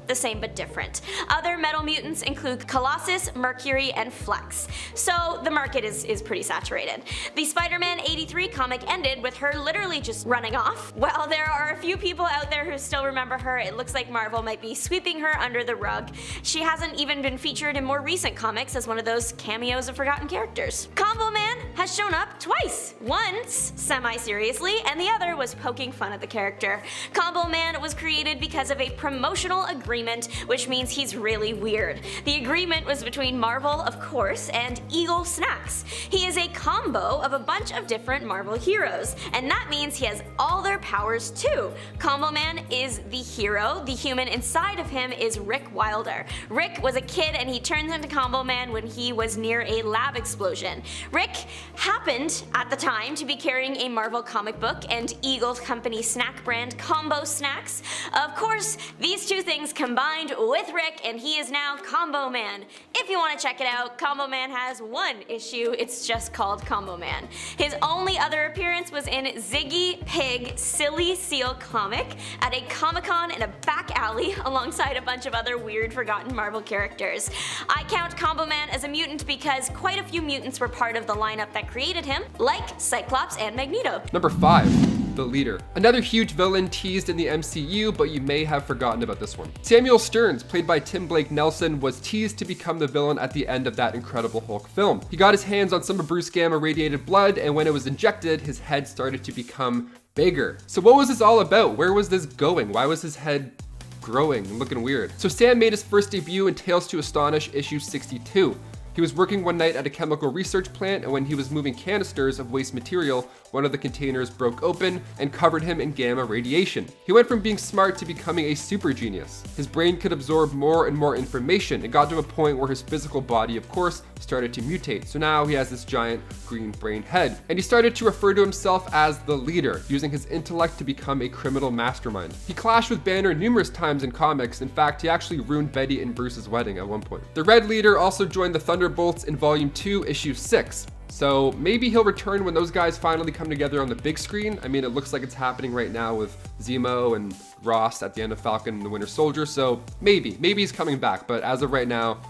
but different. Other metal mutants include Colossus, Mercury, and Flex, so the market is pretty saturated. The Spider-Man 83 comic ended with her literally just running off. Well, there are a few people out there who still remember her. It looks like Marvel might be sweeping her under the rug. She hasn't even been featured in more recent comics as one of those cameos of forgotten characters. Combo Man has shown up twice. Once semi-seriously, and the other was poking fun at the character. Combo Man was created because of a promotional agreement, which means he's really weird. The agreement was between Marvel, of course, and Eagle Snacks. He is a combo of a bunch of different Marvel heroes, and that means he has all their powers too. Combo Man is the hero. The human inside of him is Rick Wilder. Rick was a kid and he turns into Combo Man when he was near a lab explosion. Rick happened at the time to be carrying a Marvel comic book and Eagle Company snack brand Combo Snacks. Of course, these two things combined with Rick and he is now Combo Man. If you want to check it out, Combo Man has one issue, it's just called Combo Man. His only other appearance was in Ziggy Pig Silly Seal comic at a Comic-Con in a back alley alongside a bunch of other weird forgotten Marvel characters. I count Combo Man as a mutant because quite a few mutants were part of the lineup that created him, like Cyclops and Magneto. Number 5. The Leader. Another huge villain teased in the MCU, but you may have forgotten about this one. Samuel Stearns, played by Tim Blake Nelson, was teased to become the villain at the end of that Incredible Hulk film. He got his hands on some of Bruce Gamma radiated blood, and when it was injected, his head started to become bigger. So what was this all about? Where was this going? Why was his head growing and looking weird. So Sam made his first debut in Tales to Astonish issue 62. He was working one night at a chemical research plant, and when he was moving canisters of waste material, one of the containers broke open and covered him in gamma radiation. He went from being smart to becoming a super genius. His brain could absorb more and more information. It got to a point where his physical body, of course, started to mutate. So now he has this giant green brain head. And he started to refer to himself as the leader, using his intellect to become a criminal mastermind. He clashed with Banner numerous times in comics. In fact, he actually ruined Betty and Bruce's wedding at one point. The Red Leader also joined the Thunderbolts in Volume 2, Issue 6. So maybe he'll return when those guys finally come together on the big screen. I mean, it looks like it's happening right now with Zemo and Ross at the end of Falcon and the Winter Soldier. So maybe he's coming back. But as of right now,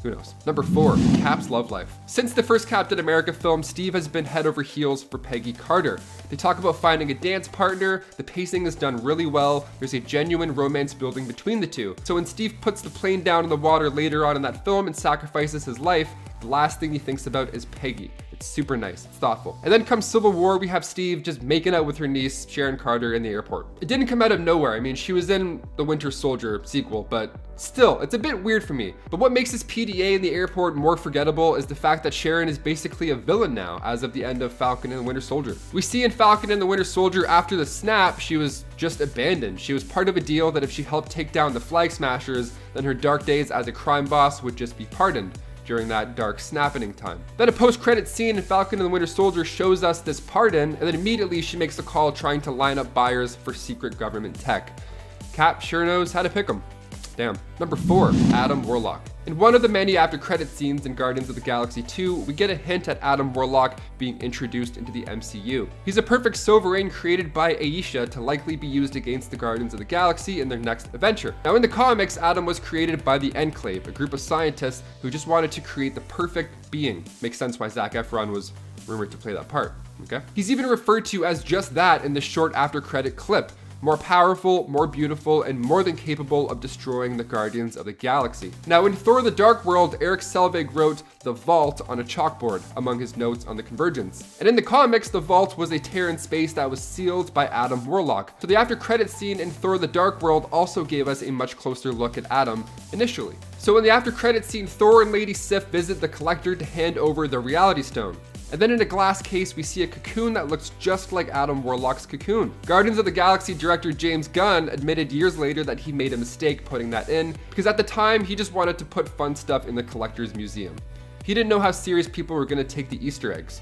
who knows? Number 4, Cap's love life. Since the first Captain America film, Steve has been head over heels for Peggy Carter. They talk about finding a dance partner, the pacing is done really well, there's a genuine romance building between the two. So when Steve puts the plane down in the water later on in that film and sacrifices his life, the last thing he thinks about is Peggy. It's super nice, it's thoughtful. And then comes Civil War, we have Steve just making out with her niece, Sharon Carter, in the airport. It didn't come out of nowhere. I mean, she was in the Winter Soldier sequel, but still, it's a bit weird for me. But what makes this PDA in the airport more forgettable is the fact that Sharon is basically a villain now, as of the end of Falcon and the Winter Soldier. We see in Falcon and the Winter Soldier, after the snap, she was just abandoned. She was part of a deal that if she helped take down the Flag Smashers, then her dark days as a crime boss would just be pardoned during that dark snapping time. Then a post-credit scene in Falcon and the Winter Soldier shows us this pardon, and then immediately she makes a call trying to line up buyers for secret government tech. Cap sure knows how to pick them. Damn. Number 4, Adam Warlock. In one of the many after-credit scenes in Guardians of the Galaxy 2, we get a hint at Adam Warlock being introduced into the MCU. He's a perfect sovereign created by Aisha to likely be used against the Guardians of the Galaxy in their next adventure. Now in the comics, Adam was created by the Enclave, a group of scientists who just wanted to create the perfect being. Makes sense why Zac Efron was rumored to play that part, okay? He's even referred to as just that in the short after-credit clip. More powerful, more beautiful, and more than capable of destroying the Guardians of the Galaxy. Now in Thor the Dark World, Eric Selvig wrote the Vault on a chalkboard among his notes on the Convergence. And in the comics, the Vault was a tear in space that was sealed by Adam Warlock. So the after credit scene in Thor the Dark World also gave us a much closer look at Adam initially. So in the after credit scene, Thor and Lady Sif visit the Collector to hand over the Reality Stone. And then in a glass case, we see a cocoon that looks just like Adam Warlock's cocoon. Guardians of the Galaxy director James Gunn admitted years later that he made a mistake putting that in, because at the time, he just wanted to put fun stuff in the Collector's Museum. He didn't know how serious people were gonna take the Easter eggs.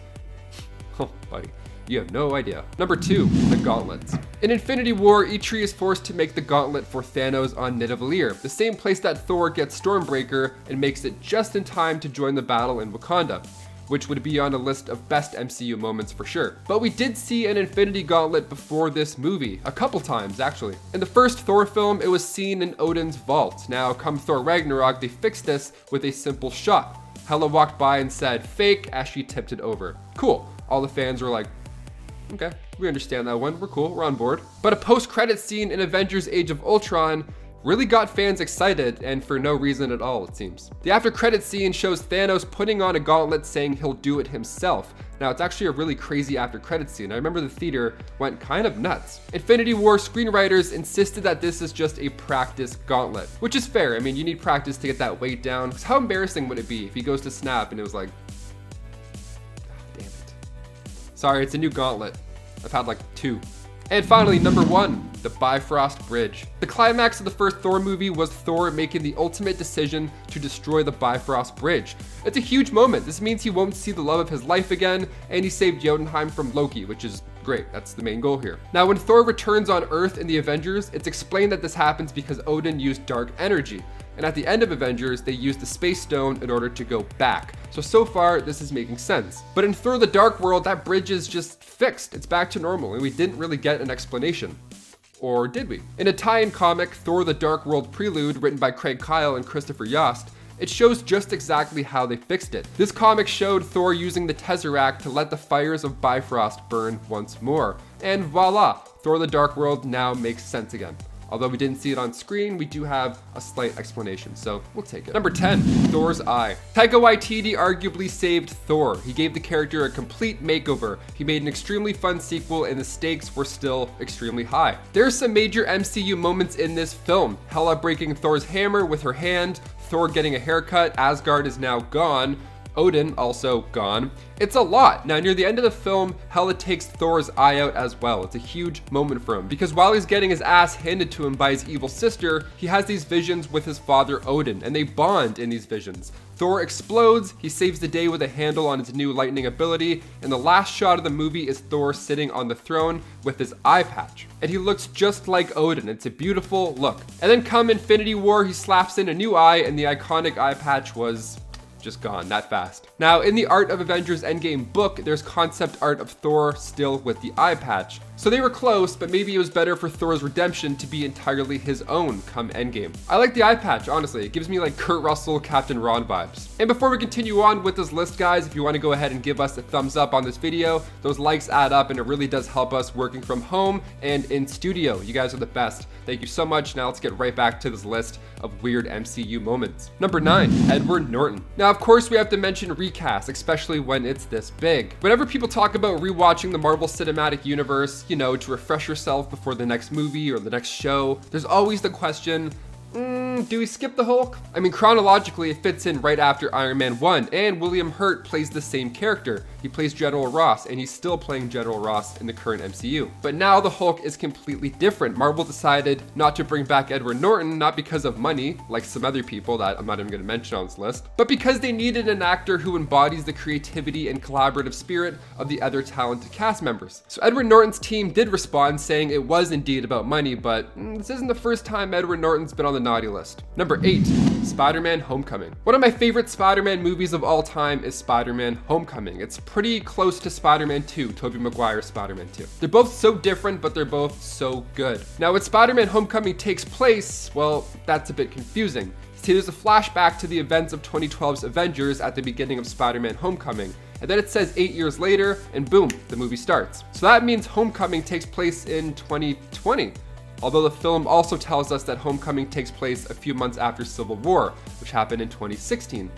Oh, buddy. You have no idea. Number 2, the gauntlets. In Infinity War, Eitri is forced to make the gauntlet for Thanos on Nidavellir, the same place that Thor gets Stormbreaker and makes it just in time to join the battle in Wakanda, which would be on a list of best MCU moments for sure. But we did see an Infinity Gauntlet before this movie, a couple times actually. In the first Thor film, it was seen in Odin's vault. Now, come Thor Ragnarok, they fixed this with a simple shot. Hela walked by and said, "Fake," as she tipped it over. Cool. All the fans were like, okay, we understand that one, we're cool, we're on board. But a post-credit scene in Avengers Age of Ultron really got fans excited, and for no reason at all, it seems. The after-credit scene shows Thanos putting on a gauntlet saying he'll do it himself. Now, it's actually a really crazy after-credit scene. I remember the theater went kind of nuts. Infinity War screenwriters insisted that this is just a practice gauntlet, which is fair. I mean, you need practice to get that weight down. Because how embarrassing would it be if he goes to snap and it was like, damn it. Sorry, it's a new gauntlet. I've had like 2. And finally, number 1, the Bifrost Bridge. The climax of the first Thor movie was Thor making the ultimate decision to destroy the Bifrost Bridge. It's a huge moment. This means he won't see the love of his life again, and he saved Jotunheim from Loki, which is great. That's the main goal here. Now, when Thor returns on Earth in the Avengers, it's explained that this happens because Odin used dark energy. And at the end of Avengers, they used the Space Stone in order to go back. So far, this is making sense. But in Thor the Dark World, that bridge is just fixed. It's back to normal, and we didn't really get an explanation. Or did we? In a tie-in comic, Thor the Dark World Prelude, written by Craig Kyle and Christopher Yost, it shows just exactly how they fixed it. This comic showed Thor using the Tesseract to let the fires of Bifrost burn once more. And voila, Thor the Dark World now makes sense again. Although we didn't see it on screen, we do have a slight explanation, so we'll take it. Number 10, Thor's eye. Taika Waititi arguably saved Thor. He gave the character a complete makeover. He made an extremely fun sequel, and the stakes were still extremely high. There are some major MCU moments in this film. Hela breaking Thor's hammer with her hand, Thor getting a haircut, Asgard is now gone, Odin also gone. It's a lot. Now near the end of the film, Hela takes Thor's eye out as well. It's a huge moment for him because while he's getting his ass handed to him by his evil sister, he has these visions with his father Odin, and they bond in these visions. Thor explodes, he saves the day with a handle on his new lightning ability, and the last shot of the movie is Thor sitting on the throne with his eye patch. And he looks just like Odin. It's a beautiful look. And then come Infinity War, he slaps in a new eye, and the iconic eye patch was just gone that fast. Now, in the Art of Avengers Endgame book, there's concept art of Thor still with the eye patch. So they were close, but maybe it was better for Thor's redemption to be entirely his own come Endgame. I like the eye patch, honestly. It gives me like Kurt Russell, Captain Ron vibes. And before we continue on with this list, guys, if you want to go ahead and give us a thumbs up on this video, those likes add up and it really does help us working from home and in studio. You guys are the best. Thank you so much. Now let's get right back to this list of weird MCU moments. Number 9, Edward Norton. Now, of course, we have to mention recast, especially when it's this big. Whenever people talk about rewatching the Marvel Cinematic Universe, you know, to refresh yourself before the next movie or the next show, there's always the question, do we skip the Hulk? I mean, chronologically, it fits in right after Iron Man 1, and William Hurt plays the same character. He plays General Ross, and he's still playing General Ross in the current MCU. But now the Hulk is completely different. Marvel decided not to bring back Edward Norton, not because of money, like some other people that I'm not even going to mention on this list, but because they needed an actor who embodies the creativity and collaborative spirit of the other talented cast members. So Edward Norton's team did respond, saying it was indeed about money, but this isn't the first time Edward Norton's been on the naughty list. Number 8, Spider-Man Homecoming. One of my favorite Spider-Man movies of all time is Spider-Man Homecoming. It's pretty close to Spider-Man 2, Tobey Maguire's Spider-Man 2. They're both so different, but they're both so good. Now, when Spider-Man Homecoming takes place, well, that's a bit confusing. See, there's a flashback to the events of 2012's Avengers at the beginning of Spider-Man Homecoming. And then it says 8 years later, and boom, the movie starts. So that means Homecoming takes place in 2020. Although the film also tells us that Homecoming takes place a few months after Civil War, which happened in 2016.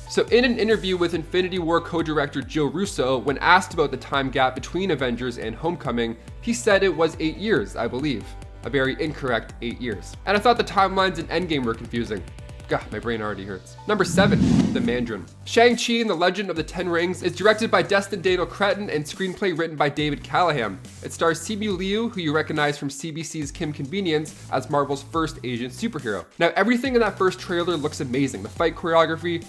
So in an interview with Infinity War co-director Joe Russo, when asked about the time gap between Avengers and Homecoming, he said it was 8 years, I believe. A very incorrect 8 years. And I thought the timelines in Endgame were confusing. God, my brain already hurts. Number 7, The Mandarin. Shang-Chi and the Legend of the Ten Rings is directed by Destin Daniel Cretton and screenplay written by David Callahan. It stars Simu Liu, who you recognize from CBC's Kim Convenience, as Marvel's first Asian superhero. Now, everything in that first trailer looks amazing. The fight choreography,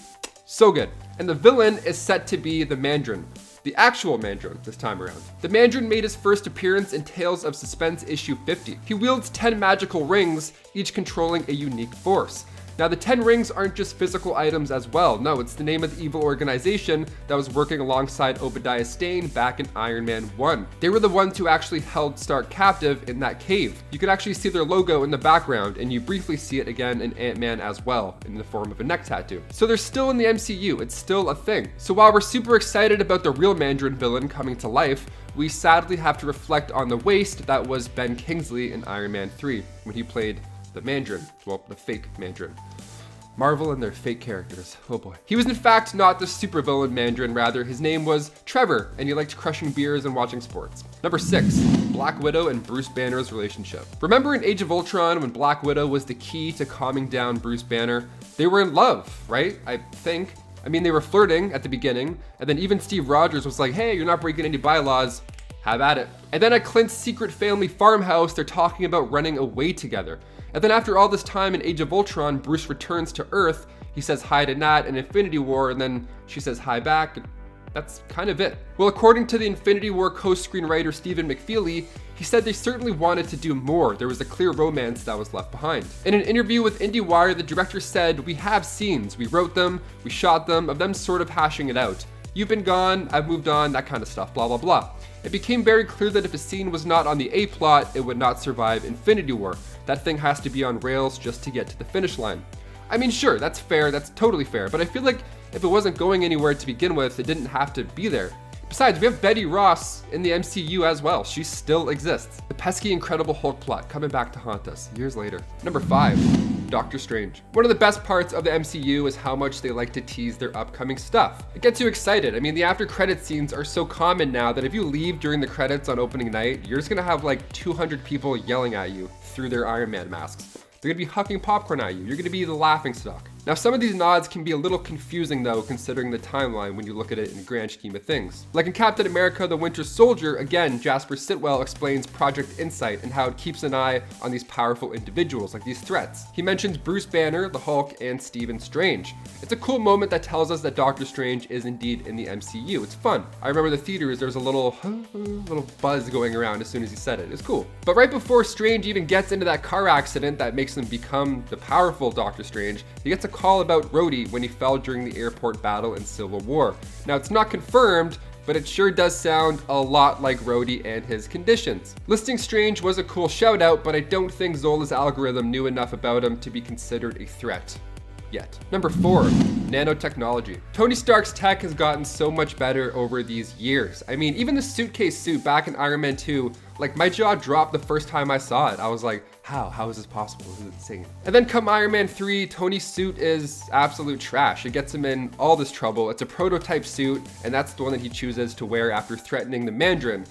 so good. And the villain is set to be the Mandarin. The actual Mandarin this time around. The Mandarin made his first appearance in Tales of Suspense issue 50. He wields 10 magical rings, each controlling a unique force. Now, the 10 rings aren't just physical items as well. No, it's the name of the evil organization that was working alongside Obadiah Stane back in Iron Man 1. They were the ones who actually held Stark captive in that cave. You can actually see their logo in the background, and you briefly see it again in Ant-Man as well, in the form of a neck tattoo. So they're still in the MCU, it's still a thing. So while we're super excited about the real Mandarin villain coming to life, we sadly have to reflect on the waste that was Ben Kingsley in Iron Man 3, when he played the Mandarin, well, the fake Mandarin. Marvel and their fake characters, oh boy. He was in fact not the supervillain Mandarin, rather his name was Trevor, and he liked crushing beers and watching sports. Number 6, Black Widow and Bruce Banner's relationship. Remember in Age of Ultron when Black Widow was the key to calming down Bruce Banner? They were in love, right? I think. I mean, they were flirting at the beginning, and then even Steve Rogers was like, hey, you're not breaking any bylaws, have at it. And then at Clint's secret family farmhouse, they're talking about running away together. And then after all this time in Age of Ultron, Bruce returns to Earth, he says hi to Nat in Infinity War, and then she says hi back, and that's kind of it. Well, according to the Infinity War co-screenwriter Stephen McFeely, he said they certainly wanted to do more. There was a clear romance that was left behind. In an interview with IndieWire, the director said, we have scenes, we wrote them, we shot them, of them sort of hashing it out. You've been gone, I've moved on, that kind of stuff, blah, blah, blah. It became very clear that if a scene was not on the A plot, it would not survive Infinity War. That thing has to be on rails just to get to the finish line. I mean, sure, that's fair, that's totally fair, but I feel like if it wasn't going anywhere to begin with, it didn't have to be there. Besides, we have Betty Ross in the MCU as well. She still exists. The pesky Incredible Hulk plot coming back to haunt us years later. Number 5, Doctor Strange. One of the best parts of the MCU is how much they like to tease their upcoming stuff. It gets you excited. I mean, the after credit scenes are so common now that if you leave during the credits on opening night, you're just gonna have like 200 people yelling at you through their Iron Man masks. They're gonna be hucking popcorn at you. You're gonna be the laughingstock. Now, some of these nods can be a little confusing though, considering the timeline when you look at it in the grand scheme of things. Like in Captain America: The Winter Soldier, again, Jasper Sitwell explains Project Insight and how it keeps an eye on these powerful individuals, like these threats. He mentions Bruce Banner, the Hulk, and Stephen Strange. It's a cool moment that tells us that Doctor Strange is indeed in the MCU. It's fun. I remember the theaters, there was a little buzz going around as soon as he said it. It's cool. But right before Strange even gets into that car accident that makes him become the powerful Doctor Strange, he gets a call about Rhodey when he fell during the airport battle in Civil War. Now, it's not confirmed, but it sure does sound a lot like Rhodey and his conditions. Listing Strange was a cool shout out, but I don't think Zola's algorithm knew enough about him to be considered a threat. Yet. Number 4, nanotechnology. Tony Stark's tech has gotten so much better over these years. I mean, even the suitcase suit back in Iron Man 2, like my jaw dropped the first time I saw it. I was like, how is this possible? This is insane. And then come Iron Man 3, Tony's suit is absolute trash. It gets him in all this trouble. It's a prototype suit, and that's the one that he chooses to wear after threatening the Mandarin.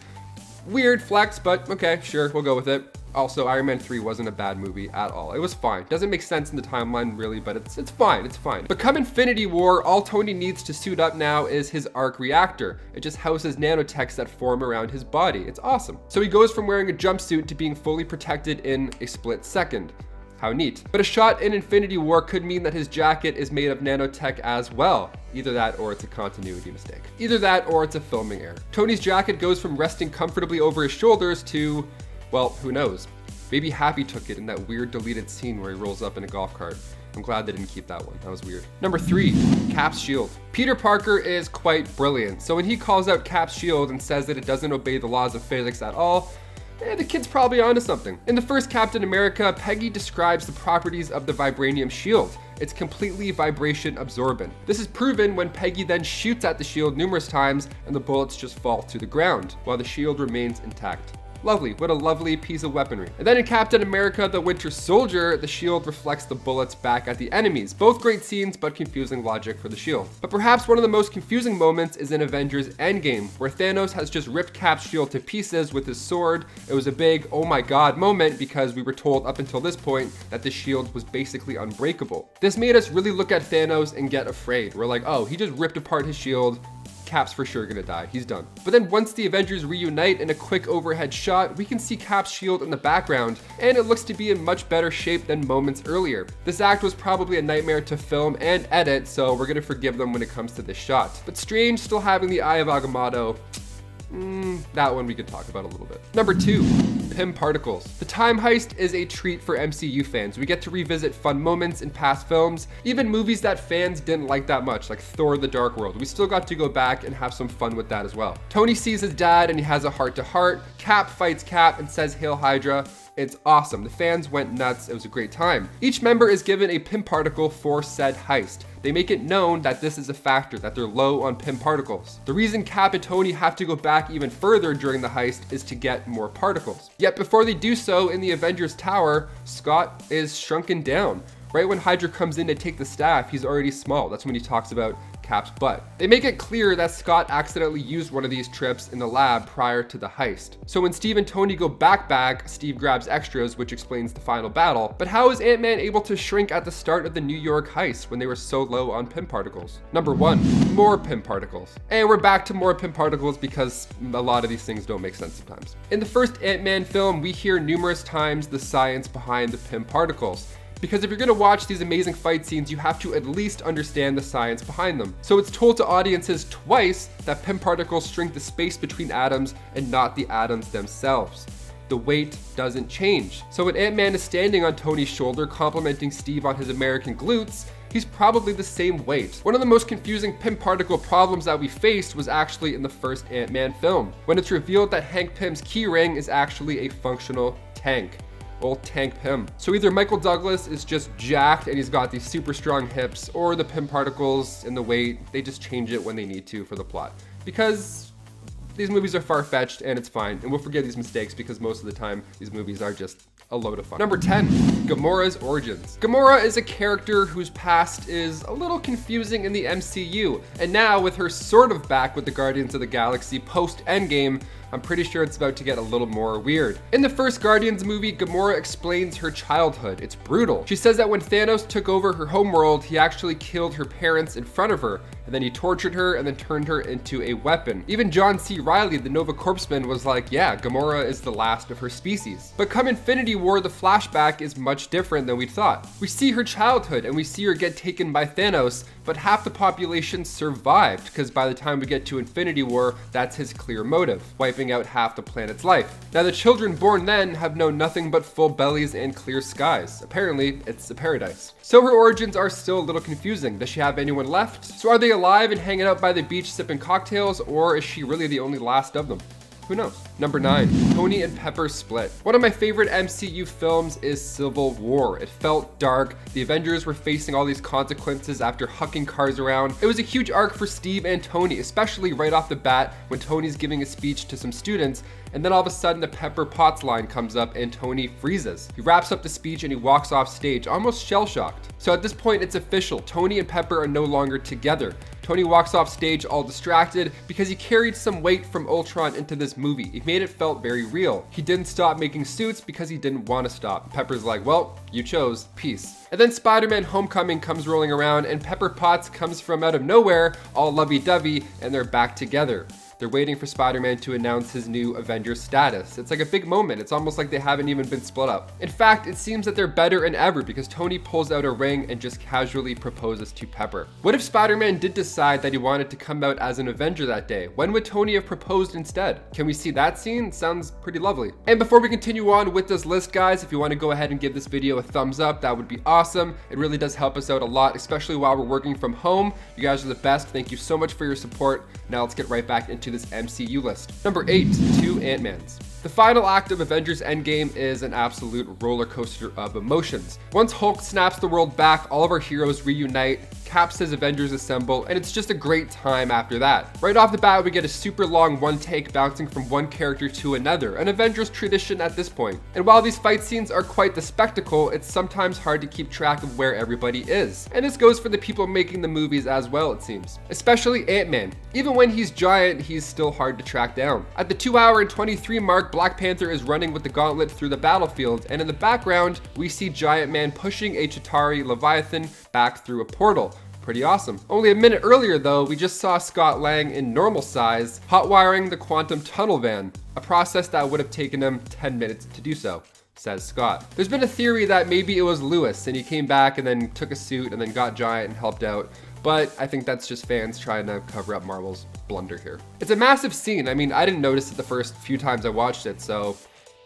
Weird flex, but okay, sure, we'll go with it. Also, Iron Man 3 wasn't a bad movie at all. It was fine. Doesn't make sense in the timeline really, but it's fine, it's fine. But come Infinity War, all Tony needs to suit up now is his arc reactor. It just houses nanotechs that form around his body. It's awesome. So he goes from wearing a jumpsuit to being fully protected in a split second. How neat. But a shot in Infinity War could mean that his jacket is made of nanotech as well. Either that or it's a continuity mistake. Either that or it's a filming error. Tony's jacket goes from resting comfortably over his shoulders to, well, who knows? Maybe Happy took it in that weird deleted scene where he rolls up in a golf cart. I'm glad they didn't keep that one. That was weird. Number 3, Cap's shield. Peter Parker is quite brilliant. So when he calls out Cap's shield and says that it doesn't obey the laws of physics at all, the kid's probably onto something. In the first Captain America, Peggy describes the properties of the vibranium shield. It's completely vibration absorbent. This is proven when Peggy then shoots at the shield numerous times and the bullets just fall to the ground, while the shield remains intact. Lovely, what a lovely piece of weaponry. And then in Captain America: The Winter Soldier, the shield reflects the bullets back at the enemies. Both great scenes, but confusing logic for the shield. But perhaps one of the most confusing moments is in Avengers Endgame, where Thanos has just ripped Cap's shield to pieces with his sword. It was a big, oh my god moment because we were told up until this point that the shield was basically unbreakable. This made us really look at Thanos and get afraid. We're like, oh, he just ripped apart his shield. Cap's for sure gonna die, he's done. But then once the Avengers reunite in a quick overhead shot, we can see Cap's shield in the background, and it looks to be in much better shape than moments earlier. This act was probably a nightmare to film and edit, so we're gonna forgive them when it comes to this shot. But Strange still having the Eye of Agamotto, that one we could talk about a little bit. Number 2, Pym Particles. The time heist is a treat for MCU fans. We get to revisit fun moments in past films, even movies that fans didn't like that much, like Thor: The Dark World. We still got to go back and have some fun with that as well. Tony sees his dad and he has a heart-to-heart. Cap fights Cap and says Hail Hydra. It's awesome. The fans went nuts. It was a great time. Each member is given a Pym particle for said heist. They make it known that this is a factor, that they're low on Pym particles. The reason Cap and Tony have to go back even further during the heist is to get more particles. Yet before they do so, in the Avengers Tower, Scott is shrunken down. Right when Hydra comes in to take the staff, he's already small. That's when he talks about Cap's butt. They make it clear that Scott accidentally used one of these trips in the lab prior to the heist. So when Steve and Tony go back, Steve grabs extras, which explains the final battle. But how is Ant-Man able to shrink at the start of the New York heist when they were so low on Pym particles? Number 1, more Pym particles. And we're back to more Pym particles because a lot of these things don't make sense sometimes. In the first Ant-Man film, we hear numerous times the science behind the Pym particles. Because if you're gonna watch these amazing fight scenes, you have to at least understand the science behind them. So it's told to audiences twice that Pym particles shrink the space between atoms and not the atoms themselves. The weight doesn't change. So when Ant-Man is standing on Tony's shoulder complimenting Steve on his American glutes, he's probably the same weight. One of the most confusing Pym particle problems that we faced was actually in the first Ant-Man film, when it's revealed that Hank Pym's keyring is actually a functional tank. Old Tank Pym. So either Michael Douglas is just jacked and he's got these super strong hips, or the Pym particles and the weight, they just change it when they need to for the plot. Because these movies are far-fetched and it's fine, and we'll forgive these mistakes because most of the time these movies are just a load of fun. Number 10, Gamora's origins. Gamora is a character whose past is a little confusing in the MCU, and now with her sort of back with the Guardians of the Galaxy post-Endgame, I'm pretty sure it's about to get a little more weird. In the first Guardians movie, Gamora explains her childhood. It's brutal. She says that when Thanos took over her homeworld, he actually killed her parents in front of her, and then he tortured her and then turned her into a weapon. Even John C. Reilly, the Nova Corpsman, was like, yeah, Gamora is the last of her species. But come Infinity War, the flashback is much different than we thought. We see her childhood and we see her get taken by Thanos, but half the population survived, because by the time we get to Infinity War, that's his clear motive, wiping out half the planet's life. Now the children born then have known nothing but full bellies and clear skies. Apparently, it's a paradise. So her origins are still a little confusing. Does she have anyone left? So are they alive and hanging out by the beach sipping cocktails, or is she really the only last of them? Who knows? Number 9, Tony and Pepper split. One of my favorite MCU films is Civil War. It felt dark. The Avengers were facing all these consequences after hucking cars around. It was a huge arc for Steve and Tony, especially right off the bat when Tony's giving a speech to some students, and then all of a sudden the Pepper Potts line comes up and Tony freezes. He wraps up the speech and he walks off stage, almost shell-shocked. So at this point it's official. Tony and Pepper are no longer together. Tony walks off stage all distracted because he carried some weight from Ultron into this movie. It made it felt very real. He didn't stop making suits because he didn't want to stop. Pepper's like, well, you chose, peace. And then Spider-Man Homecoming comes rolling around and Pepper Potts comes from out of nowhere, all lovey-dovey, and they're back together. They're waiting for Spider-Man to announce his new Avengers status. It's like a big moment. It's almost like they haven't even been split up. In fact, it seems that they're better than ever because Tony pulls out a ring and just casually proposes to Pepper. What if Spider-Man did decide that he wanted to come out as an Avenger that day? When would Tony have proposed instead? Can we see that scene? Sounds pretty lovely. And before we continue on with this list, guys, if you want to go ahead and give this video a thumbs up, that would be awesome. It really does help us out a lot, especially while we're working from home. You guys are the best. Thank you so much for your support. Now let's get right back into this MCU list. Number 8, 2 Ant-Mans. The final act of Avengers Endgame is an absolute roller coaster of emotions. Once Hulk snaps the world back, all of our heroes reunite, Cap says Avengers assemble, and it's just a great time after that. Right off the bat, we get a super long one take bouncing from one character to another, an Avengers tradition at this point. And while these fight scenes are quite the spectacle, it's sometimes hard to keep track of where everybody is. And this goes for the people making the movies as well, it seems. Especially Ant-Man. Even when he's giant, he's still hard to track down. At the 2-hour and 23 mark, Black Panther is running with the gauntlet through the battlefield, and in the background, we see Giant Man pushing a Chitauri Leviathan back through a portal. Pretty awesome. Only a minute earlier though, we just saw Scott Lang in normal size hotwiring the quantum tunnel van, a process that would have taken him 10 minutes to do so, says Scott. There's been a theory that maybe it was Lewis and he came back and then took a suit and then got giant and helped out, but I think that's just fans trying to cover up Marvel's blunder here. It's a massive scene. I mean, I didn't notice it the first few times I watched it, so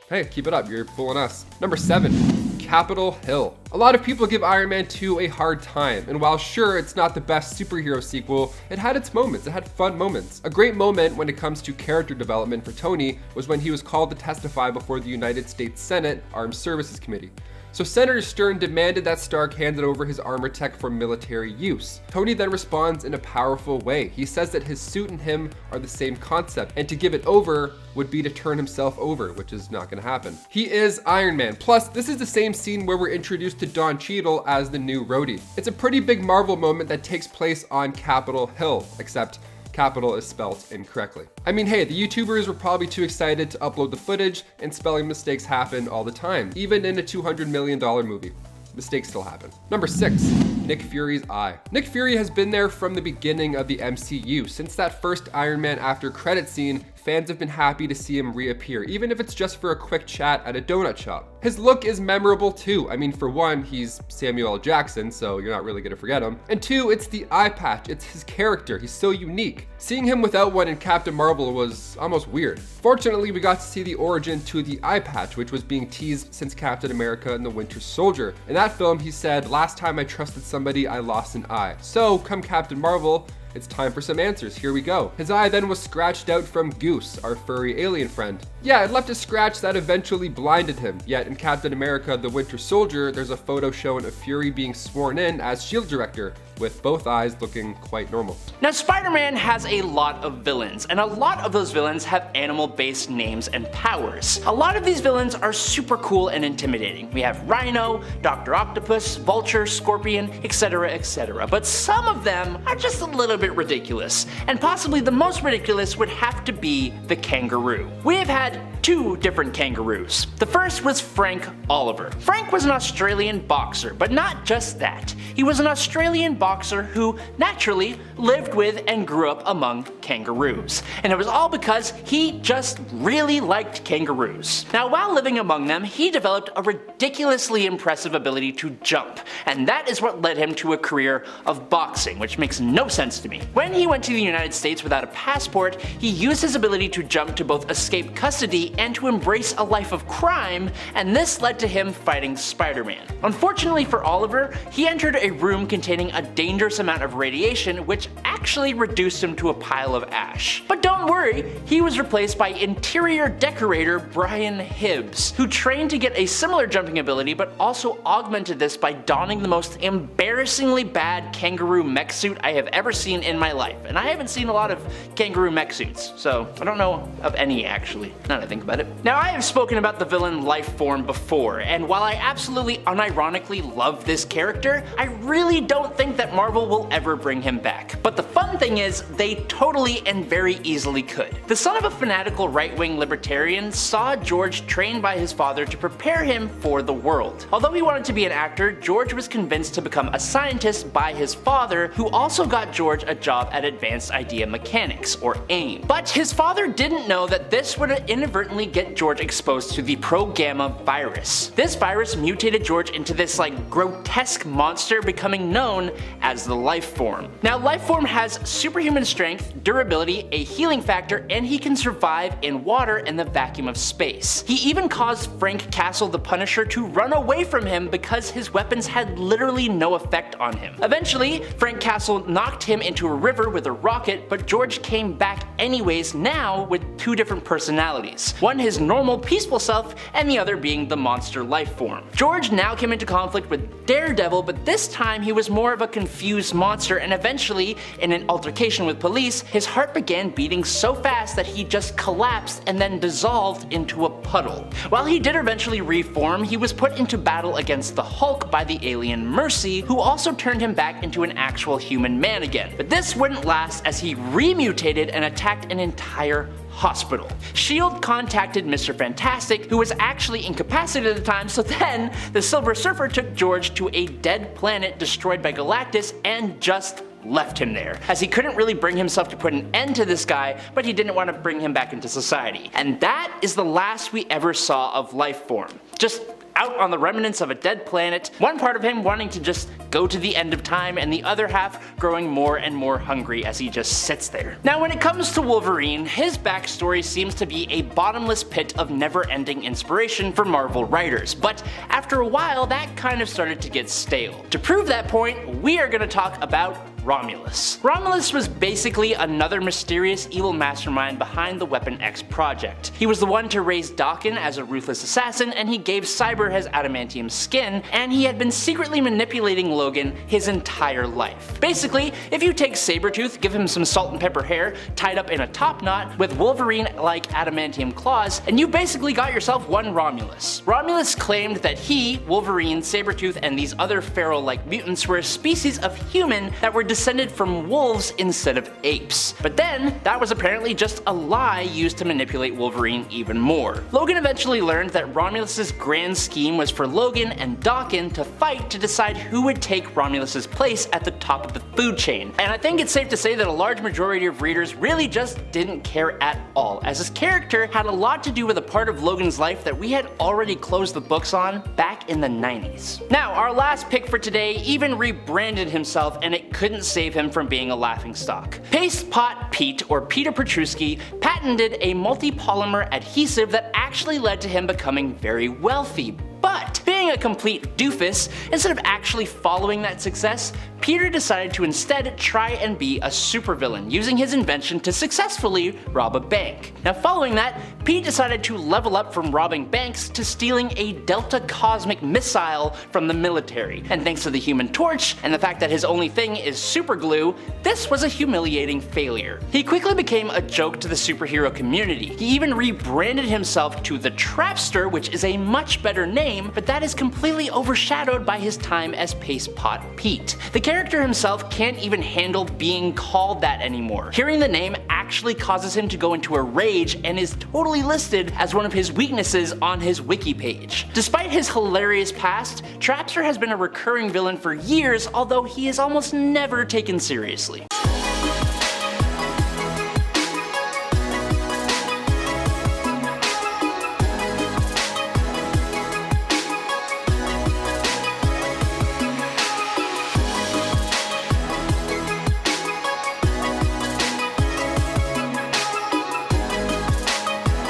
hey, keep it up, you're fooling us. Number 7, Capitol Hill. A lot of people give Iron Man 2 a hard time, and while sure it's not the best superhero sequel, it had its moments, it had fun moments. A great moment when it comes to character development for Tony was when he was called to testify before the United States Senate Armed Services Committee. So Senator Stern demanded that Stark handed over his armor tech for military use. Tony then responds in a powerful way. He says that his suit and him are the same concept, and to give it over would be to turn himself over, which is not gonna happen. He is Iron Man. Plus, this is the same scene where we're introduced to Don Cheadle as the new Rhodey. It's a pretty big Marvel moment that takes place on Capitol Hill, except Capital is spelt incorrectly. I mean, hey, the YouTubers were probably too excited to upload the footage, and spelling mistakes happen all the time, even in a $200 million movie. Mistakes still happen. Number 6, Nick Fury's eye. Nick Fury has been there from the beginning of the MCU. Since that first Iron Man after credit scene, fans have been happy to see him reappear, even if it's just for a quick chat at a donut shop. His look is memorable too. I mean, for one, he's Samuel L. Jackson, so you're not really gonna forget him. And two, it's the eye patch. It's his character. He's so unique. Seeing him without one in Captain Marvel was almost weird. Fortunately, we got to see the origin to the eye patch, which was being teased since Captain America and the Winter Soldier. In that film, he said, "Last time I trusted somebody, I lost an eye." So, come Captain Marvel, it's time for some answers. Here we go. His eye then was scratched out from Goose, our furry alien friend. Yeah, it left a scratch that eventually blinded him. Yet in Captain America: The Winter Soldier, there's a photo showing a Fury being sworn in as S.H.I.E.L.D. director. with both eyes looking quite normal. Now, Spider-Man has a lot of villains, and a lot of those villains have animal-based names and powers. A lot of these villains are super cool and intimidating. We have Rhino, Dr. Octopus, Vulture, Scorpion, etc, etc. But some of them are just a little bit ridiculous, and possibly the most ridiculous would have to be the kangaroo. We have had two different kangaroos. The first was Frank Oliver. Frank was an Australian boxer, but not just that. He was an Australian boxer who naturally lived with and grew up among kangaroos. And it was all because he just really liked kangaroos. Now, while living among them, he developed a ridiculously impressive ability to jump, and that is what led him to a career of boxing, which makes no sense to me. When he went to the United States without a passport, he used his ability to jump to both escape custody and to embrace a life of crime, and this led to him fighting Spider-Man. Unfortunately for Oliver, he entered a room containing a dangerous amount of radiation, which actually reduced him to a pile of ash. But don't worry, he was replaced by interior decorator Brian Hibbs, who trained to get a similar jumping ability but also augmented this by donning the most embarrassingly bad kangaroo mech suit I have ever seen in my life. And I haven't seen a lot of kangaroo mech suits, so I don't know of any actually, now that I think about it. Now, I have spoken about the villain Lifeform before, and while I absolutely unironically love this character, I really don't think that Marvel will ever bring him back. But the fun thing is, they totally and very easily could. The son of a fanatical right-wing libertarian saw George trained by his father to prepare him for the world. Although he wanted to be an actor, George was convinced to become a scientist by his father, who also got George a job at Advanced Idea Mechanics, or AIM. But his father didn't know that this would inadvertently get George exposed to the Pro-Gamma virus. This virus mutated George into this grotesque monster, becoming known as the Lifeform. Now, Lifeform has superhuman strength, durability, a healing factor, and he can survive in water and the vacuum of space. He even caused Frank Castle the Punisher to run away from him because his weapons had literally no effect on him. Eventually, Frank Castle knocked him into a river with a rocket, but George came back anyways, now with two different personalities. One his normal peaceful self, and the other being the monster Lifeform. George now came into conflict with Daredevil, but this time he was more of a confused monster, and eventually, in an altercation with police, his heart began beating so fast that he just collapsed and then dissolved into a puddle. While he did eventually reform, he was put into battle against the Hulk by the alien Mercy, who also turned him back into an actual human man again. But this wouldn't last, as he remutated and attacked an entire hospital. S.H.I.E.L.D. contacted Mr. Fantastic, who was actually incapacitated at the time, so then the Silver Surfer took George to a dead planet destroyed by Galactus and just left him there, as he couldn't really bring himself to put an end to this guy, but he didn't want to bring him back into society. And that is the last we ever saw of Lifeform. Just out on the remnants of a dead planet, one part of him wanting to just go to the end of time, and the other half growing more and more hungry as he just sits there. Now, when it comes to Wolverine, his backstory seems to be a bottomless pit of never-ending inspiration for Marvel writers, but after a while that kind of started to get stale. To prove that point, we are going to talk about Romulus. Romulus was basically another mysterious evil mastermind behind the Weapon X project. He was the one to raise Daken as a ruthless assassin, and he gave Cyber his adamantium skin, and he had been secretly manipulating Logan his entire life. Basically, if you take Sabretooth, give him some salt and pepper hair tied up in a top knot with Wolverine-like adamantium claws, and you basically got yourself one Romulus. Romulus claimed that he, Wolverine, Sabretooth, and these other feral-like mutants were a species of human that were descended from wolves instead of apes. But then, that was apparently just a lie used to manipulate Wolverine even more. Logan eventually learned that Romulus's grand scheme was for Logan and Daken to fight to decide who would take Romulus's place at the top of the food chain. And I think it's safe to say that a large majority of readers really just didn't care at all, as his character had a lot to do with a part of Logan's life that we had already closed the books on back in the 90s. Now, our last pick for today even rebranded himself, and it couldn't save him from being a laughingstock. Paste Pot Pete, or Peter Petruski, patented a multi-polymer adhesive that actually led to him becoming very wealthy. But being a complete doofus, instead of actually following that success, Peter decided to instead try and be a supervillain, using his invention to successfully rob a bank. Now following that, Pete decided to level up from robbing banks to stealing a Delta Cosmic missile from the military, and thanks to the Human Torch and the fact that his only thing is super glue, this was a humiliating failure. He quickly became a joke to the superhero community. He even rebranded himself to the Trapster, which is a much better name, but that is completely overshadowed by his time as Paste Pot Pete. The character himself can't even handle being called that anymore. Hearing the name actually causes him to go into a rage and is totally listed as one of his weaknesses on his wiki page. Despite his hilarious past, Trapster has been a recurring villain for years, although he is almost never taken seriously.